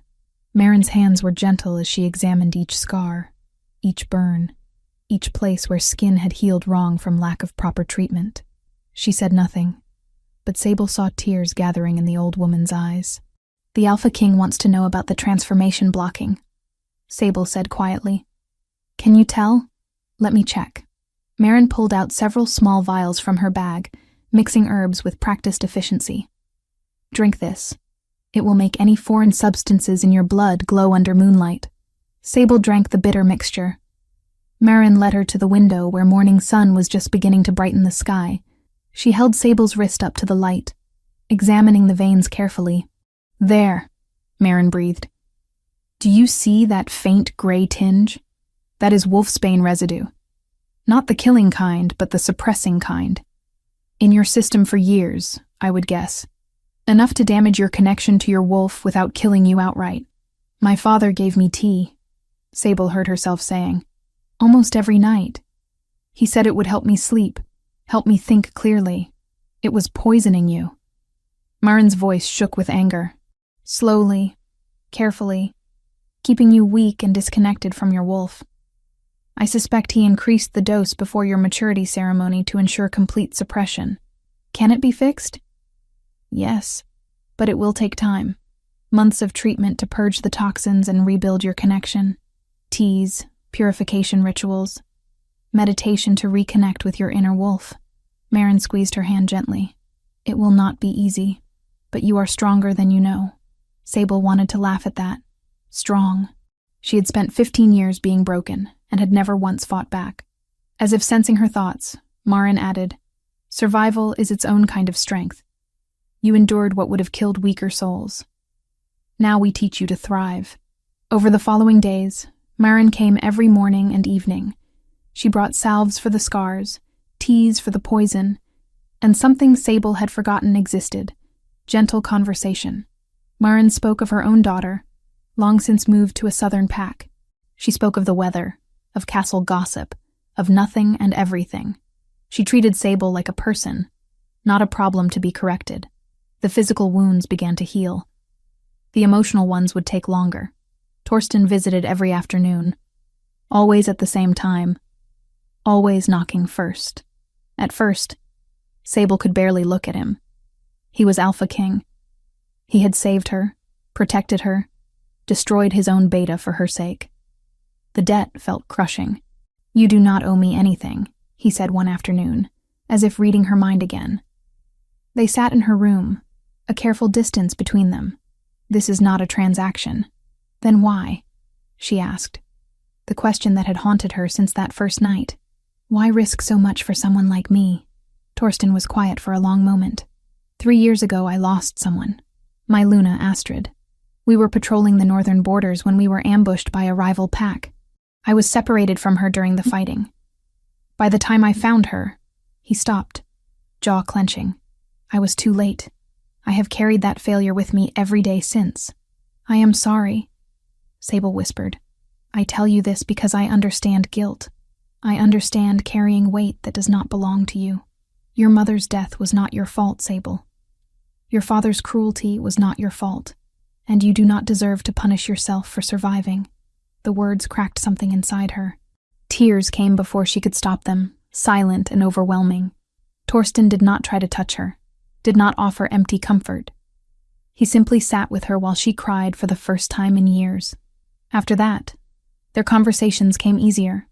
Marin's hands were gentle as she examined each scar, each burn, each place where skin had healed wrong from lack of proper treatment. She said nothing, but Sable saw tears gathering in the old woman's eyes. The Alpha King wants to know about the transformation blocking, Sable said quietly. Can you tell? Let me check. Marin pulled out several small vials from her bag, mixing herbs with practiced efficiency. Drink this. It will make any foreign substances in your blood glow under moonlight. Sable drank the bitter mixture. Marin led her to the window where morning sun was just beginning to brighten the sky. She held Sable's wrist up to the light, examining the veins carefully. There, Marin breathed. Do you see that faint gray tinge? That is wolfsbane residue. Not the killing kind, but the suppressing kind. In your system for years, I would guess. Enough to damage your connection to your wolf without killing you outright. My father gave me tea, Sable heard herself saying. Almost every night. He said it would help me sleep, help me think clearly. It was poisoning you. Marin's voice shook with anger. Slowly, carefully, keeping you weak and disconnected from your wolf. I suspect he increased the dose before your maturity ceremony to ensure complete suppression. Can it be fixed? Yes, but it will take time. Months of treatment to purge the toxins and rebuild your connection. Teas, purification rituals, meditation to reconnect with your inner wolf. Marin squeezed her hand gently. It will not be easy, but you are stronger than you know. Sable wanted to laugh at that. Strong. She had spent 15 years being broken and had never once fought back. As if sensing her thoughts, Marin added, Survival is its own kind of strength. You endured what would have killed weaker souls. Now we teach you to thrive. Over the following days, Marin came every morning and evening. She brought salves for the scars, teas for the poison, and something Sable had forgotten existed, gentle conversation. Marin spoke of her own daughter, long since moved to a southern pack. She spoke of the weather, of castle gossip, of nothing and everything. She treated Sable like a person, not a problem to be corrected. The physical wounds began to heal. The emotional ones would take longer. Torsten visited every afternoon, always at the same time, always knocking first. At first, Sable could barely look at him. He was Alpha King. He had saved her, protected her, destroyed his own beta for her sake. The debt felt crushing. "You do not owe me anything," he said one afternoon, as if reading her mind again. They sat in her room, a careful distance between them. "This is not a transaction." "Then why?" she asked, the question that had haunted her since that first night. "Why risk so much for someone like me?" Torsten was quiet for a long moment. 3 years ago, I lost someone. My Luna, Astrid. We were patrolling the northern borders when we were ambushed by a rival pack. I was separated from her during the fighting. By the time I found her, he stopped, jaw clenching. I was too late. I have carried that failure with me every day since. "I am sorry," Sable whispered. "I tell you this because I understand guilt. I understand carrying weight that does not belong to you. Your mother's death was not your fault, Sable. Your father's cruelty was not your fault, and you do not deserve to punish yourself for surviving." The words cracked something inside her. Tears came before she could stop them, silent and overwhelming. Torsten did not try to touch her, did not offer empty comfort. He simply sat with her while she cried for the first time in years. After that, their conversations came easier.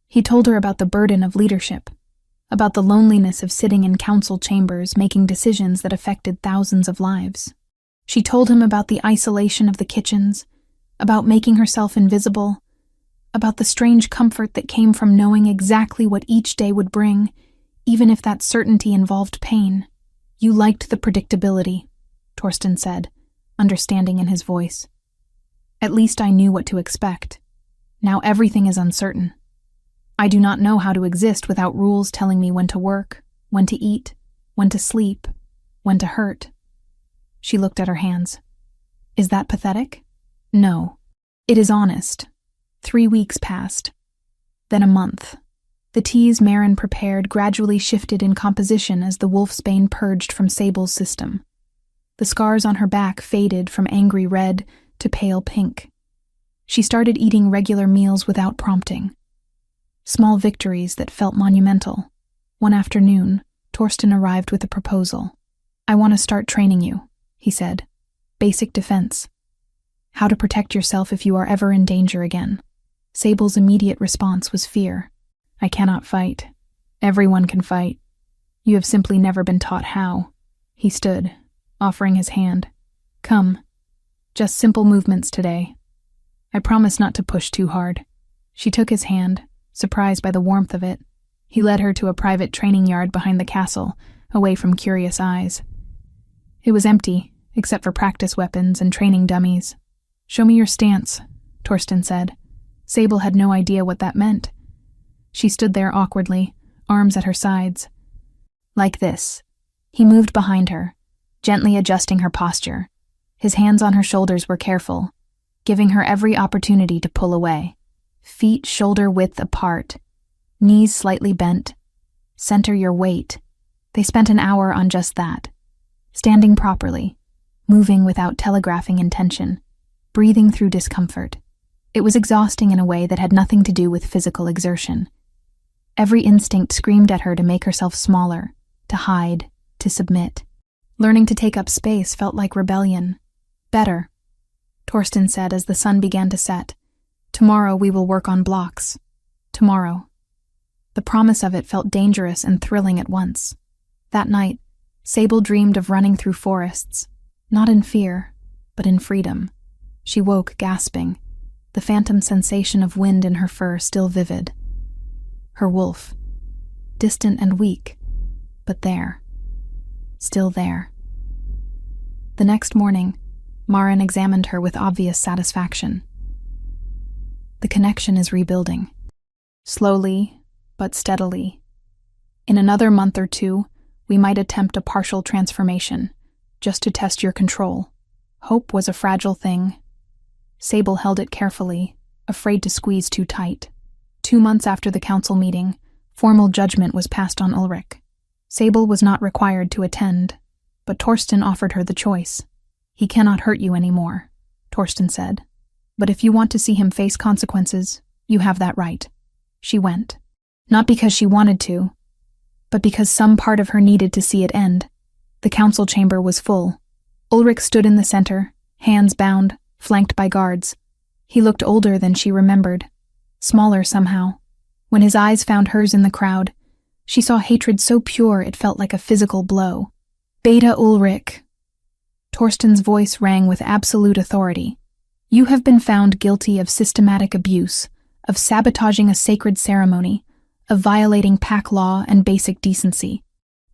He told her about the burden of leadership, about the loneliness of sitting in council chambers making decisions that affected thousands of lives. She told him about the isolation of the kitchens, about making herself invisible, about the strange comfort that came from knowing exactly what each day would bring, even if that certainty involved pain. "You liked the predictability," Torsten said, understanding in his voice. "At least I knew what to expect. Now everything is uncertain. I do not know how to exist without rules telling me when to work, when to eat, when to sleep, when to hurt." She looked at her hands. "Is that pathetic?" "No. It is honest." 3 weeks passed. Then a month. The teas Marin prepared gradually shifted in composition as the wolfsbane purged from Sable's system. The scars on her back faded from angry red to pale pink. She started eating regular meals without prompting. Small victories that felt monumental. One afternoon, Torsten arrived with a proposal. "I want to start training you," he said. "Basic defense. How to protect yourself if you are ever in danger again." Sable's immediate response was fear. "I cannot fight. Everyone can fight. You have simply never been taught how." He stood, offering his hand. "Come. Just simple movements today. I promise not to push too hard." She took his hand, surprised by the warmth of it. He led her to a private training yard behind the castle, away from curious eyes. It was empty, except for practice weapons and training dummies. "Show me your stance," Torsten said. Sable had no idea what that meant. She stood there awkwardly, arms at her sides. "Like this." He moved behind her, gently adjusting her posture. His hands on her shoulders were careful, giving her every opportunity to pull away. Feet shoulder-width apart, knees slightly bent. Center your weight. They spent an hour on just that. Standing properly, moving without telegraphing intention, breathing through discomfort. It was exhausting in a way that had nothing to do with physical exertion. Every instinct screamed at her to make herself smaller, to hide, to submit. Learning to take up space felt like rebellion. "Better," Torsten said as the sun began to set. "Tomorrow we will work on blocks. Tomorrow." The promise of it felt dangerous and thrilling at once. That night, Sable dreamed of running through forests, not in fear, but in freedom. She woke gasping, the phantom sensation of wind in her fur still vivid. Her wolf, distant and weak, but there. Still there. The next morning, Marin examined her with obvious satisfaction. "The connection is rebuilding. Slowly, but steadily. In another month or 2, we might attempt a partial transformation, just to test your control." Hope was a fragile thing. Sable held it carefully, afraid to squeeze too tight. 2 months after the council meeting, formal judgment was passed on Ulrich. Sable was not required to attend, but Torsten offered her the choice. "He cannot hurt you anymore," Torsten said. "But if you want to see him face consequences, you have that right." She went. Not because she wanted to, but because some part of her needed to see it end. The council chamber was full. Ulrich stood in the center, hands bound, flanked by guards. He looked older than she remembered, smaller somehow, When his eyes found hers in the crowd, she saw hatred so pure it felt like a physical blow. "Beta Ulrich." Torsten's voice rang with absolute authority. "You have been found guilty of systematic abuse, of sabotaging a sacred ceremony, of violating pack law and basic decency.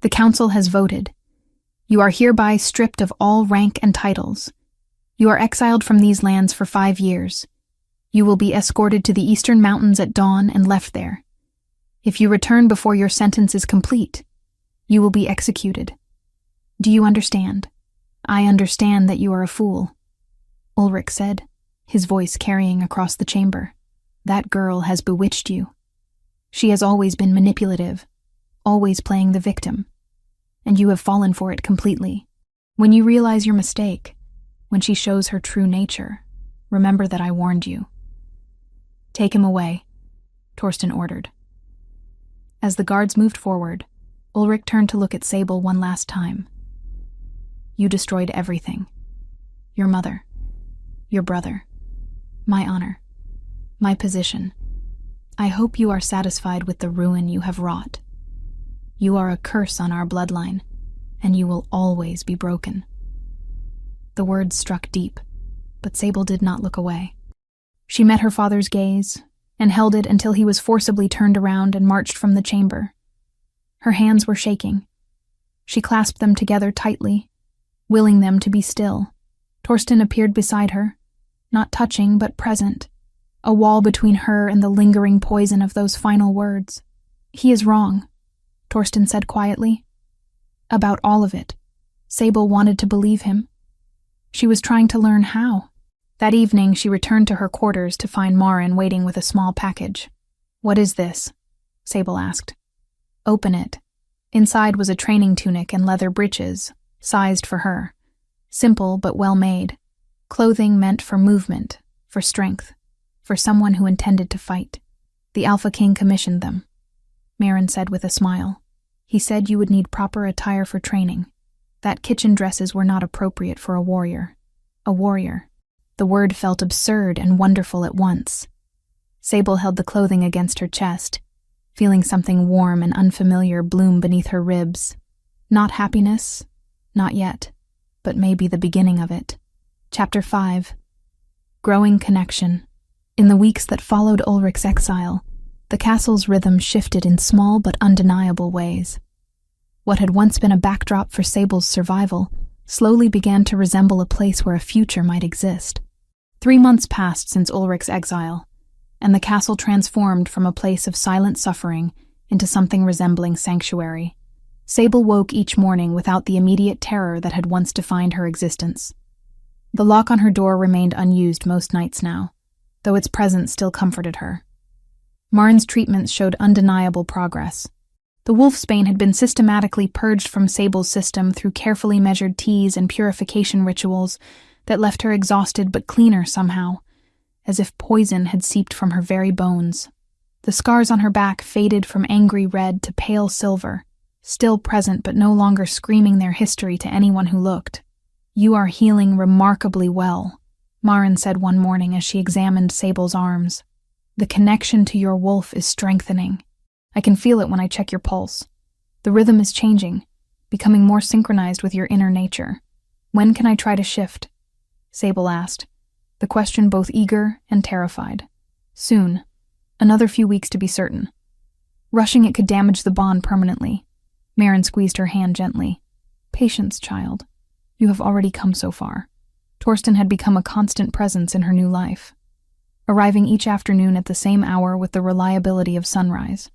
The council has voted. You are hereby stripped of all rank and titles. You are exiled from these lands for 5 years. You will be escorted to the eastern mountains at dawn and left there. If you return before your sentence is complete, you will be executed. Do you understand?" "I understand that you are a fool," Ulrich said, his voice carrying across the chamber. "That girl has bewitched you. She has always been manipulative, always playing the victim, and you have fallen for it completely. When you realize your mistake, when she shows her true nature, remember that I warned you." "Take him away," Torsten ordered. As the guards moved forward, Ulrich turned to look at Sable one last time. "You destroyed everything. Your mother, your brother, my honor, my position. I hope you are satisfied with the ruin you have wrought. You are a curse on our bloodline, and you will always be broken." The words struck deep, but Sable did not look away. She met her father's gaze and held it until he was forcibly turned around and marched from the chamber. Her hands were shaking. She clasped them together tightly, willing them to be still. Torsten appeared beside her, not touching but present, a wall between her and the lingering poison of those final words. "He is wrong," Torsten said quietly. About all of it. Sable wanted to believe him. She was trying to learn how. That evening she returned to her quarters to find Marin waiting with a small package. "What is this?" Sable asked. "Open it." Inside was a training tunic and leather breeches, sized for her. Simple but well made. Clothing meant for movement, for strength, for someone who intended to fight. "The Alpha King commissioned them," Marin said with a smile. "He said you would need proper attire for training. That kitchen dresses were not appropriate for a warrior." A warrior. The word felt absurd and wonderful at once. Sable held the clothing against her chest, feeling something warm and unfamiliar bloom beneath her ribs. Not happiness, not yet, but maybe the beginning of it. Chapter 5. Growing connection. In the weeks that followed Ulrich's exile, the castle's rhythm shifted in small but undeniable ways. What had once been a backdrop for Sable's survival slowly began to resemble a place where a future might exist. 3 months passed since Ulrich's exile, and the castle transformed from a place of silent suffering into something resembling sanctuary. Sable woke each morning without the immediate terror that had once defined her existence. The lock on her door remained unused most nights now, though its presence still comforted her. Marin's treatments showed undeniable progress. The wolfsbane had been systematically purged from Sable's system through carefully measured teas and purification rituals that left her exhausted but cleaner somehow, as if poison had seeped from her very bones. The scars on her back faded from angry red to pale silver, still present but no longer screaming their history to anyone who looked. "You are healing remarkably well," Marin said one morning as she examined Sable's arms. "The connection to your wolf is strengthening. I can feel it when I check your pulse. The rhythm is changing, becoming more synchronized with your inner nature. When can I try to shift?" Sable asked, the question both eager and terrified. "Soon. Another few weeks to be certain. Rushing it could damage the bond permanently." Marin squeezed her hand gently. "Patience, child. You have already come so far." Torsten had become a constant presence in her new life, arriving each afternoon at the same hour with the reliability of sunrise.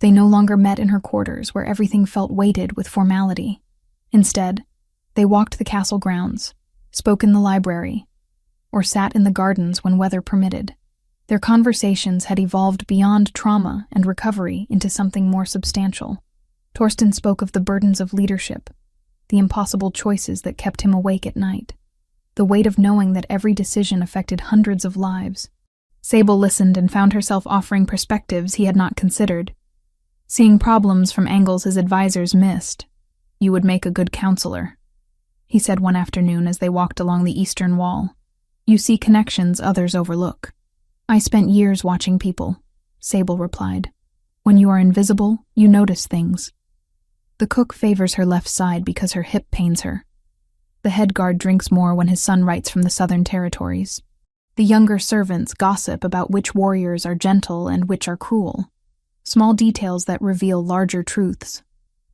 They no longer met in her quarters where everything felt weighted with formality. Instead, they walked the castle grounds, spoke in the library, or sat in the gardens when weather permitted. Their conversations had evolved beyond trauma and recovery into something more substantial. Torsten spoke of the burdens of leadership, the impossible choices that kept him awake at night, the weight of knowing that every decision affected hundreds of lives. Sable listened and found herself offering perspectives he had not considered, seeing problems from angles his advisors missed. "You would make a good counselor," he said one afternoon as they walked along the eastern wall. "You see connections others overlook." "I spent years watching people," Sable replied. When you are invisible, you notice things. The cook favors her left side because her hip pains her. The head guard drinks more when his son writes from the southern territories. The younger servants gossip about which warriors are gentle and which are cruel. Small details that reveal larger truths.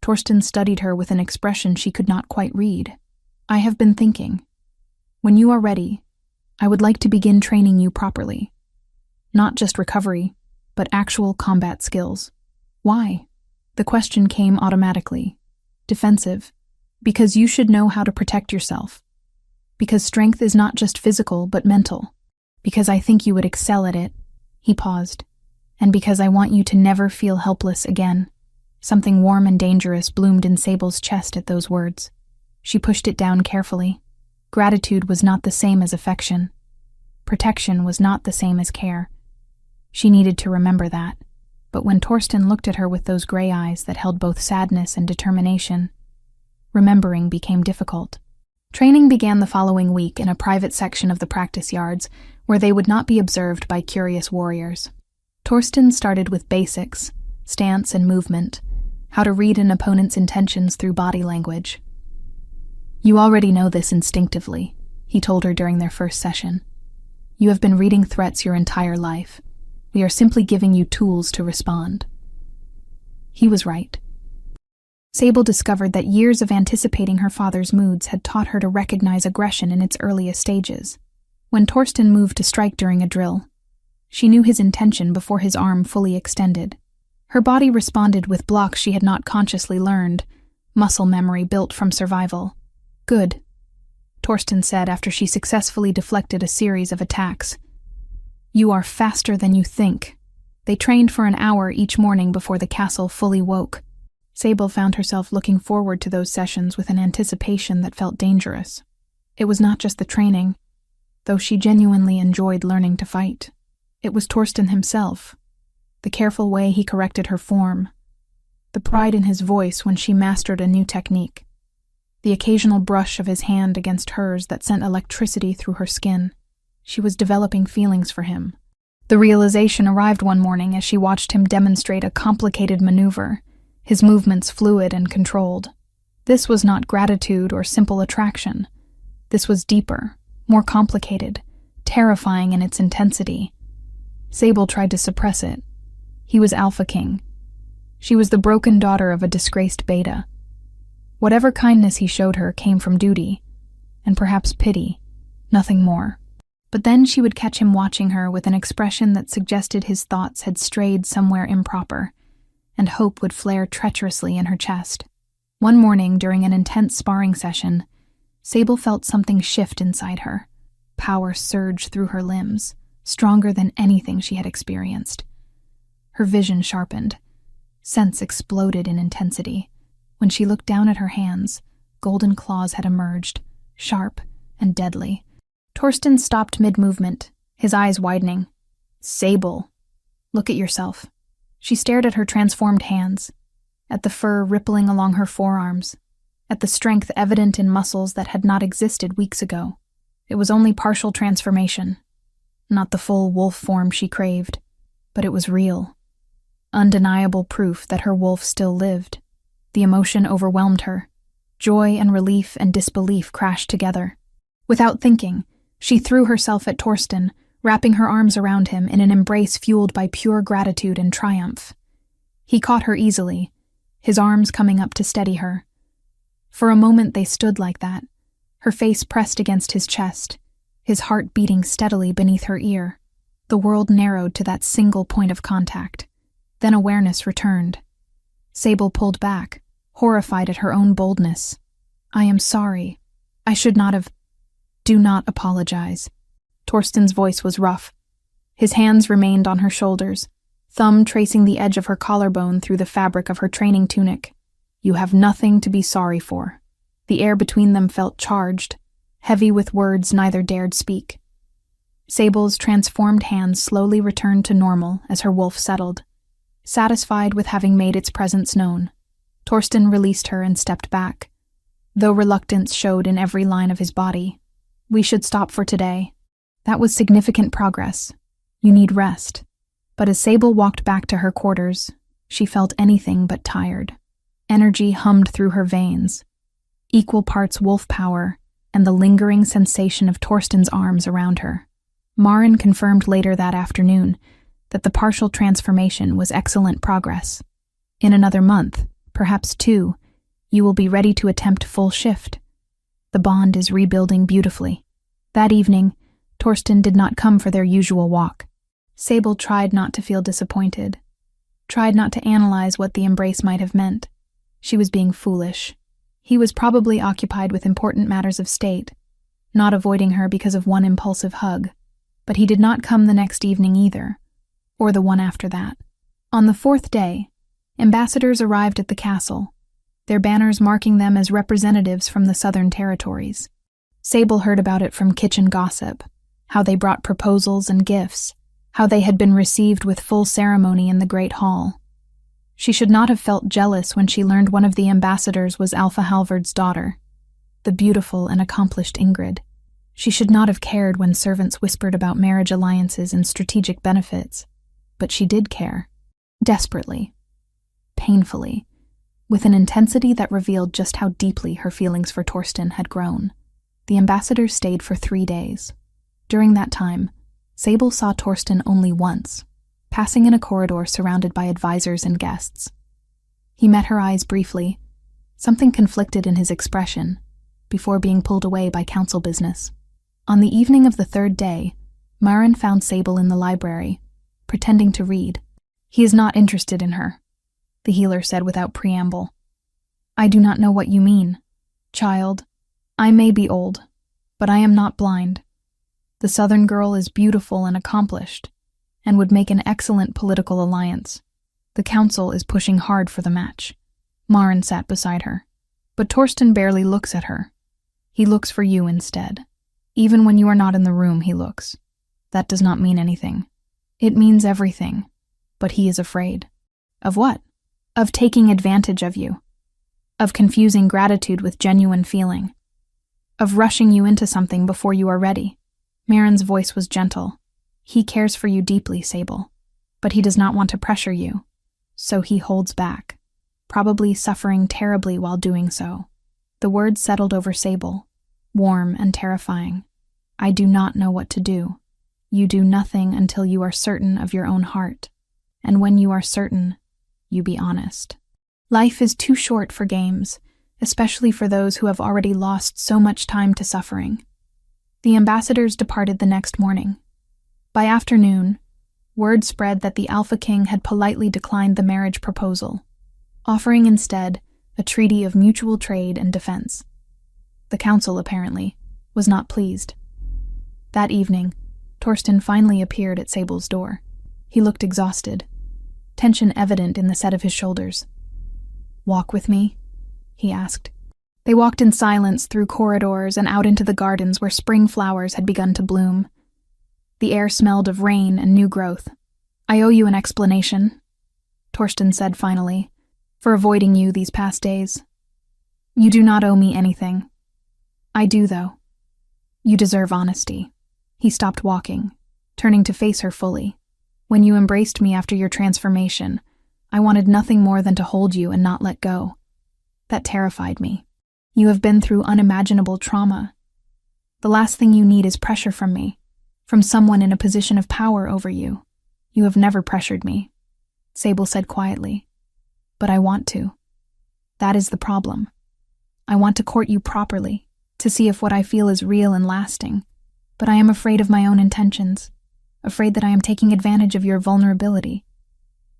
Torsten studied her with an expression she could not quite read. I have been thinking. When you are ready, I would like to begin training you properly. Not just recovery, but actual combat skills. Why? The question came automatically. Defensive. Because you should know how to protect yourself. Because strength is not just physical, but mental. Because I think you would excel at it. He paused. And because I want you to never feel helpless again. Something warm and dangerous bloomed in Sable's chest at those words. She pushed it down carefully. Gratitude was not the same as affection. Protection was not the same as care. She needed to remember that. But when Torsten looked at her with those gray eyes that held both sadness and determination, remembering became difficult. Training began the following week in a private section of the practice yards where they would not be observed by curious warriors. Torsten started with basics, stance and movement, how to read an opponent's intentions through body language. You already know this instinctively, he told her during their first session. You have been reading threats your entire life. We are simply giving you tools to respond. He was right. Sable discovered that years of anticipating her father's moods had taught her to recognize aggression in its earliest stages. When Torsten moved to strike during a drill, she knew his intention before his arm fully extended. Her body responded with blocks she had not consciously learned, muscle memory built from survival. Good, Torsten said after she successfully deflected a series of attacks. You are faster than you think. They trained for an hour each morning before the castle fully woke. Sable found herself looking forward to those sessions with an anticipation that felt dangerous. It was not just the training, though she genuinely enjoyed learning to fight. It was Torsten himself, the careful way he corrected her form, the pride in his voice when she mastered a new technique, the occasional brush of his hand against hers that sent electricity through her skin. She was developing feelings for him. The realization arrived one morning as she watched him demonstrate a complicated maneuver, his movements fluid and controlled. This was not gratitude or simple attraction. This was deeper, more complicated, terrifying in its intensity. Sable tried to suppress it. He was Alpha King. She was the broken daughter of a disgraced beta. Whatever kindness he showed her came from duty, and perhaps pity, nothing more. But then she would catch him watching her with an expression that suggested his thoughts had strayed somewhere improper, and hope would flare treacherously in her chest. One morning, during an intense sparring session, Sable felt something shift inside her. Power surged through her limbs, stronger than anything she had experienced. Her vision sharpened. Sense exploded in intensity. When she looked down at her hands, golden claws had emerged, sharp and deadly. Torsten stopped mid-movement, his eyes widening. Sable, look at yourself. She stared at her transformed hands, at the fur rippling along her forearms, at the strength evident in muscles that had not existed weeks ago. It was only partial transformation, not the full wolf form she craved, but it was real. Undeniable proof that her wolf still lived. The emotion overwhelmed her. Joy and relief and disbelief crashed together. Without thinking, she threw herself at Torsten, wrapping her arms around him in an embrace fueled by pure gratitude and triumph. He caught her easily, his arms coming up to steady her. For a moment they stood like that, her face pressed against his chest, his heart beating steadily beneath her ear. The world narrowed to that single point of contact. Then awareness returned. Sable pulled back, horrified at her own boldness. I am sorry. I should not have. Do not apologize. Torsten's voice was rough. His hands remained on her shoulders, thumb tracing the edge of her collarbone through the fabric of her training tunic. You have nothing to be sorry for. The air between them felt charged, heavy with words neither dared speak. Sable's transformed hands slowly returned to normal as her wolf settled. Satisfied with having made its presence known, Torsten released her and stepped back, though reluctance showed in every line of his body. We should stop for today. That was significant progress. You need rest. But as Sable walked back to her quarters, She felt anything but tired. Energy hummed through her veins, equal parts wolf power and the lingering sensation of Torsten's arms around her. Maren confirmed later that afternoon that the partial transformation was excellent progress. In another month, perhaps 2, you will be ready to attempt full shift. The bond is rebuilding beautifully. That evening, Torsten did not come for their usual walk. Sable tried not to feel disappointed, tried not to analyze what the embrace might have meant. She was being foolish. He was probably occupied with important matters of state, not avoiding her because of one impulsive hug. But he did not come the next evening either, or the one after that. On the 4th day, ambassadors arrived at the castle, their banners marking them as representatives from the southern territories. Sable heard about it from kitchen gossip, how they brought proposals and gifts, how they had been received with full ceremony in the Great Hall. She should not have felt jealous when she learned one of the ambassadors was Alpha Halvard's daughter, the beautiful and accomplished Ingrid. She should not have cared when servants whispered about marriage alliances and strategic benefits, but she did care, desperately, painfully, with an intensity that revealed just how deeply her feelings for Torsten had grown. The ambassadors stayed for 3 days. During that time, Sable saw Torsten only once, passing in a corridor surrounded by advisors and guests. He met her eyes briefly, something conflicted in his expression, before being pulled away by council business. On the evening of the 3rd day, Maren found Sable in the library, pretending to read. "He is not interested in her," the healer said without preamble. "I do not know what you mean. Child, I may be old, but I am not blind. The southern girl is beautiful and accomplished, and would make an excellent political alliance. The council is pushing hard for the match." Maren sat beside her. "But Torsten barely looks at her. He looks for you instead. Even when you are not in the room, he looks. That does not mean anything. It means everything. But he is afraid." "Of what?" "Of taking advantage of you. Of confusing gratitude with genuine feeling. Of rushing you into something before you are ready." Maren's voice was gentle. "He cares for you deeply, Sable. But he does not want to pressure you. So he holds back, probably suffering terribly while doing so." The words settled over Sable, warm and terrifying. "I do not know what to do. You do nothing until you are certain of your own heart. And when you are certain, you be honest. Life is too short for games, especially for those who have already lost so much time to suffering." The ambassadors departed the next morning. By afternoon, word spread that the Alpha King had politely declined the marriage proposal, offering instead a treaty of mutual trade and defense. The council, apparently, was not pleased. That evening, Torsten finally appeared at Sable's door. He looked exhausted, tension evident in the set of his shoulders. "Walk with me?" he asked. They walked in silence through corridors and out into the gardens where spring flowers had begun to bloom. The air smelled of rain and new growth. "I owe you an explanation," Torsten said finally, "for avoiding you these past days. You do not owe me anything. I do, though. You deserve honesty." He stopped walking, turning to face her fully. "When you embraced me after your transformation, I wanted nothing more than to hold you and not let go. That terrified me. You have been through unimaginable trauma. The last thing you need is pressure from me, from someone in a position of power over you. You have never pressured me," Sable said quietly. "But I want to. That is the problem. I want to court you properly, to see if what I feel is real and lasting. But I am afraid of my own intentions, afraid that I am taking advantage of your vulnerability,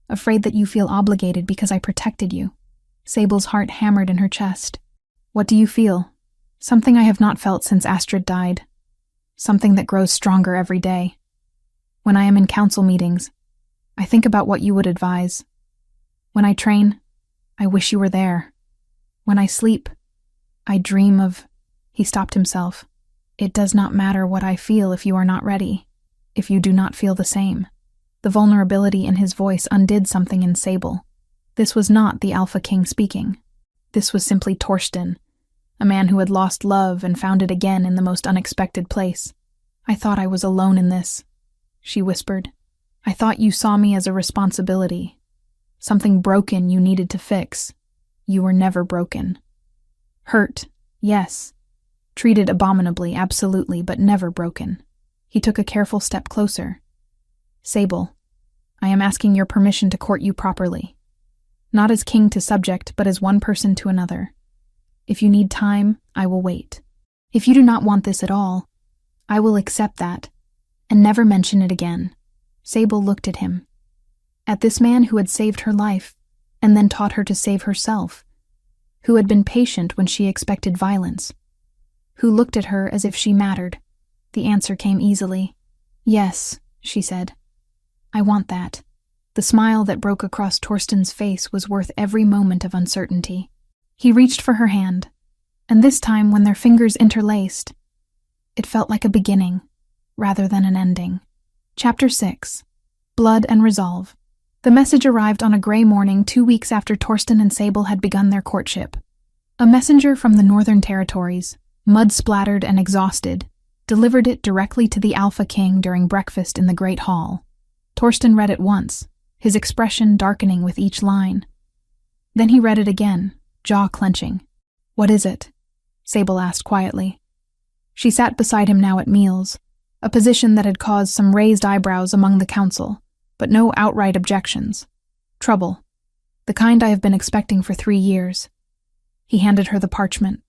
afraid that you feel obligated because I protected you." Sable's heart hammered in her chest. "What do you feel?" "Something I have not felt since Astrid died. Something that grows stronger every day. When I am in council meetings, I think about what you would advise. When I train, I wish you were there. When I sleep, I dream of—" He stopped himself. "It does not matter what I feel if you are not ready, if you do not feel the same." The vulnerability in his voice undid something in Sable. This was not the Alpha King speaking. This was simply Torsten, a man who had lost love and found it again in the most unexpected place. "I thought I was alone in this," she whispered. "I thought you saw me as a responsibility. Something broken you needed to fix. You were never broken. Hurt, yes. Treated abominably, absolutely, but never broken. He took a careful step closer. Sable, I am asking your permission to court you properly. Not as king to subject, but as one person to another. If you need time, I will wait. If you do not want this at all, I will accept that, and never mention it again. Sable looked at him. At this man who had saved her life, and then taught her to save herself, who had been patient when she expected violence, who looked at her as if she mattered. The answer came easily. Yes, she said. I want that. The smile that broke across Torsten's face was worth every moment of uncertainty. He reached for her hand, and this time when their fingers interlaced, it felt like a beginning, rather than an ending. Chapter 6. Blood and Resolve. The message arrived on a gray morning 2 weeks after Torsten and Sable had begun their courtship. A messenger from the Northern Territories, mud-splattered and exhausted, delivered it directly to the Alpha King during breakfast in the Great Hall. Torsten read it once, his expression darkening with each line. Then he read it again, jaw clenching. What is it? Sable asked quietly. She sat beside him now at meals, a position that had caused some raised eyebrows among the council, but no outright objections. Trouble. The kind I have been expecting for 3 years. He handed her the parchment.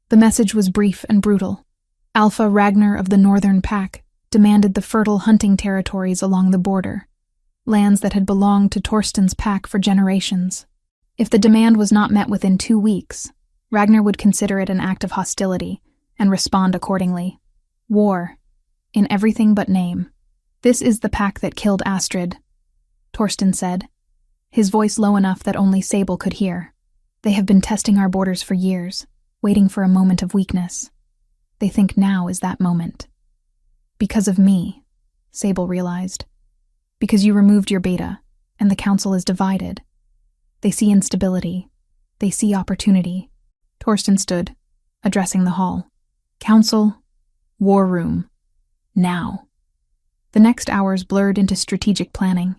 The message was brief and brutal. Alpha Ragnar of the Northern Pack demanded the fertile hunting territories along the border, lands that had belonged to Torsten's pack for generations. If the demand was not met within 2 weeks, Ragnar would consider it an act of hostility and respond accordingly. War, in everything but name. This is the pack that killed Astrid, Torsten said, his voice low enough that only Sable could hear. They have been testing our borders for years, waiting for a moment of weakness. They think now is that moment. Because of me, Sable realized. Because you removed your beta, and the council is divided. They see instability. They see opportunity. Torsten stood, addressing the hall. Council, war room, now. The next hours blurred into strategic planning.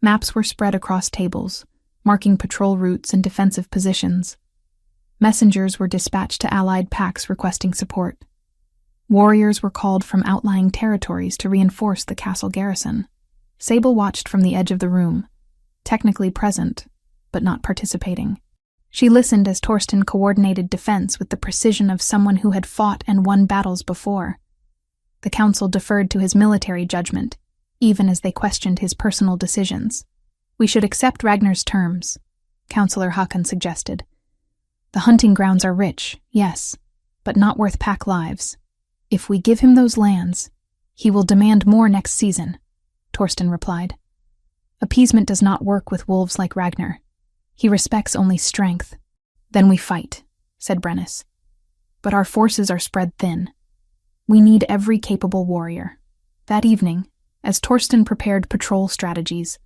Maps were spread across tables, marking patrol routes and defensive positions. Messengers were dispatched to allied packs requesting support. Warriors were called from outlying territories to reinforce the castle garrison. Sable watched from the edge of the room, technically present, but not participating. She listened as Torsten coordinated defense with the precision of someone who had fought and won battles before. The council deferred to his military judgment, even as they questioned his personal decisions. We should accept Ragnar's terms, Councillor Håkon suggested. The hunting grounds are rich, yes, but not worth pack lives. If we give him those lands, he will demand more next season, Torsten replied. Appeasement does not work with wolves like Ragnar. He respects only strength. Then we fight, said Brennus. But our forces are spread thin. We need every capable warrior. That evening, as Torsten prepared patrol strategies,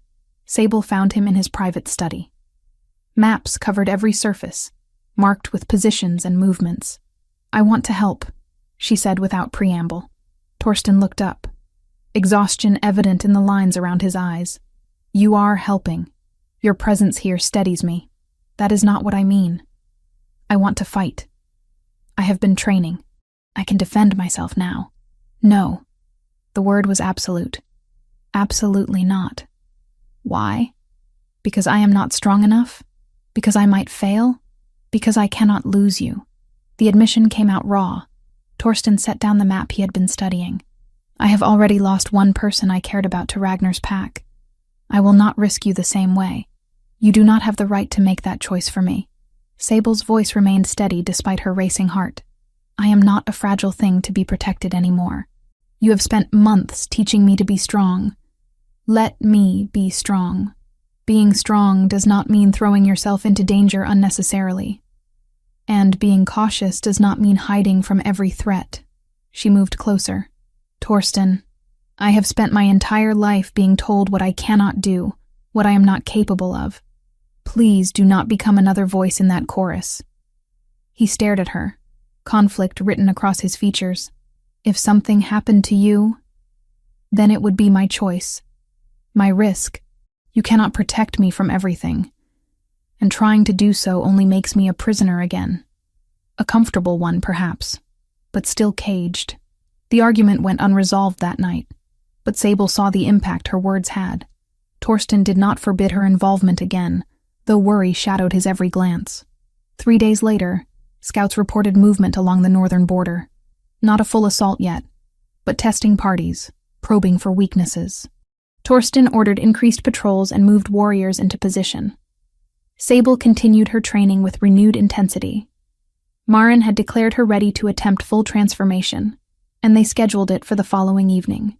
Sable found him in his private study. Maps covered every surface, marked with positions and movements. I want to help, she said without preamble. Torsten looked up, exhaustion evident in the lines around his eyes. You are helping. Your presence here steadies me. That is not what I mean. I want to fight. I have been training. I can defend myself now. No. The word was absolute. Absolutely not. Why? Because I am not strong enough? Because I might fail? Because I cannot lose you. The admission came out raw. Torsten set down the map he had been studying. I have already lost one person I cared about to Ragnar's pack. I will not risk you the same way. You do not have the right to make that choice for me. Sable's voice remained steady despite her racing heart. I am not a fragile thing to be protected anymore. You have spent months teaching me to be strong. Let me be strong. Being strong does not mean throwing yourself into danger unnecessarily. And being cautious does not mean hiding from every threat. She moved closer. Torsten, I have spent my entire life being told what I cannot do, what I am not capable of. Please do not become another voice in that chorus. He stared at her, conflict written across his features. If something happened to you, then it would be my choice, my risk. You cannot protect me from everything, and trying to do so only makes me a prisoner again. A comfortable one, perhaps, but still caged. The argument went unresolved that night, but Sable saw the impact her words had. Torsten did not forbid her involvement again, though worry shadowed his every glance. 3 days later, scouts reported movement along the northern border. Not a full assault yet, but testing parties, probing for weaknesses. Torsten ordered increased patrols and moved warriors into position. Sable continued her training with renewed intensity. Maren had declared her ready to attempt full transformation, and they scheduled it for the following evening.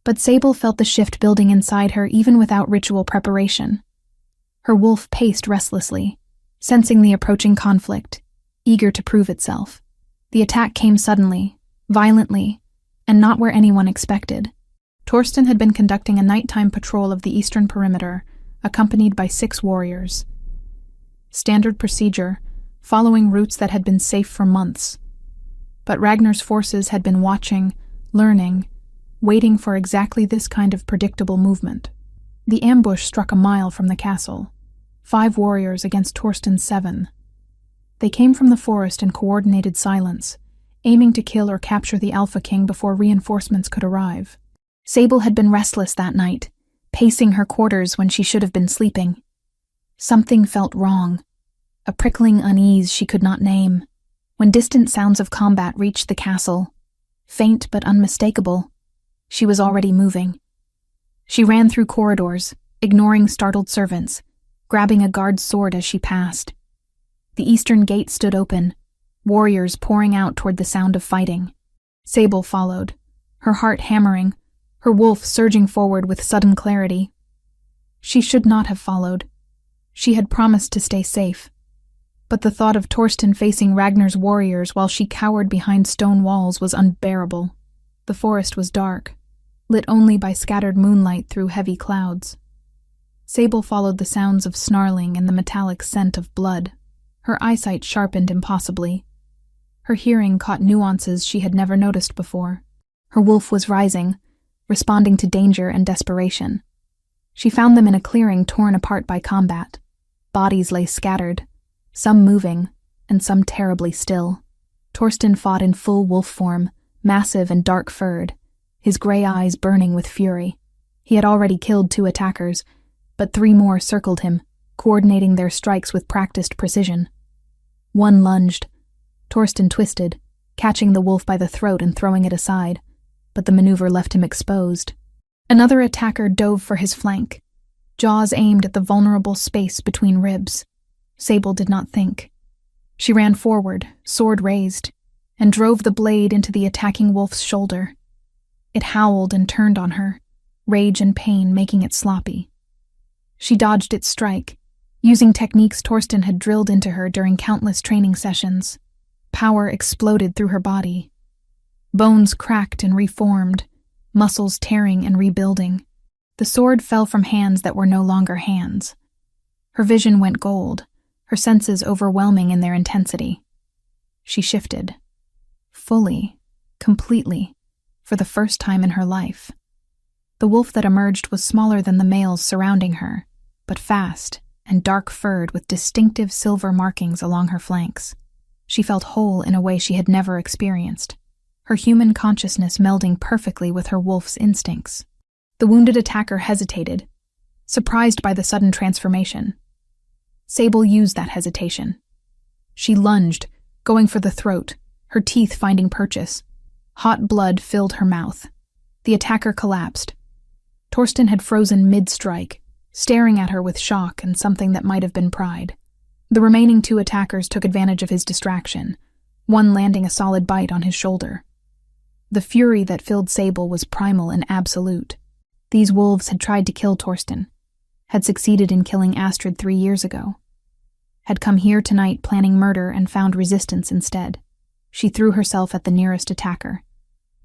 But Sable felt the shift building inside her even without ritual preparation. Her wolf paced restlessly, sensing the approaching conflict, eager to prove itself. The attack came suddenly, violently, and not where anyone expected. Torsten had been conducting a nighttime patrol of the eastern perimeter, accompanied by 6 warriors. Standard procedure, following routes that had been safe for months. But Ragnar's forces had been watching, learning, waiting for exactly this kind of predictable movement. The ambush struck a mile from the castle, 5 warriors against Torsten's 7. They came from the forest in coordinated silence, aiming to kill or capture the Alpha King before reinforcements could arrive. Sable had been restless that night, pacing her quarters when she should have been sleeping. Something felt wrong, a prickling unease she could not name. When distant sounds of combat reached the castle, faint but unmistakable, she was already moving. She ran through corridors, ignoring startled servants, grabbing a guard's sword as she passed. The eastern gate stood open, warriors pouring out toward the sound of fighting. Sable followed, her heart hammering, her wolf surging forward with sudden clarity. She should not have followed. She had promised to stay safe. But the thought of Torsten facing Ragnar's warriors while she cowered behind stone walls was unbearable. The forest was dark, lit only by scattered moonlight through heavy clouds. Sable followed the sounds of snarling and the metallic scent of blood. Her eyesight sharpened impossibly. Her hearing caught nuances she had never noticed before. Her wolf was rising, responding to danger and desperation. She found them in a clearing torn apart by combat. Bodies lay scattered, some moving, and some terribly still. Torsten fought in full wolf form, massive and dark-furred, his gray eyes burning with fury. He had already killed 2 attackers, but 3 more circled him, coordinating their strikes with practiced precision. One lunged. Torsten twisted, catching the wolf by the throat and throwing it aside, but the maneuver left him exposed. Another attacker dove for his flank, jaws aimed at the vulnerable space between ribs. Sable did not think. She ran forward, sword raised, and drove the blade into the attacking wolf's shoulder. It howled and turned on her, rage and pain making it sloppy. She dodged its strike, using techniques Torsten had drilled into her during countless training sessions. Power exploded through her body. Bones cracked and reformed, muscles tearing and rebuilding. The sword fell from hands that were no longer hands. Her vision went gold, her senses overwhelming in their intensity. She shifted. Fully, completely, for the first time in her life. The wolf that emerged was smaller than the males surrounding her, but fast and dark-furred with distinctive silver markings along her flanks. She felt whole in a way she had never experienced, her human consciousness melding perfectly with her wolf's instincts. The wounded attacker hesitated, surprised by the sudden transformation. Sable used that hesitation. She lunged, going for the throat, her teeth finding purchase. Hot blood filled her mouth. The attacker collapsed. Torsten had frozen mid-strike, staring at her with shock and something that might have been pride. The remaining 2 attackers took advantage of his distraction, one landing a solid bite on his shoulder. The fury that filled Sable was primal and absolute. These wolves had tried to kill Torsten, had succeeded in killing Astrid 3 years ago, had come here tonight planning murder and found resistance instead. She threw herself at the nearest attacker,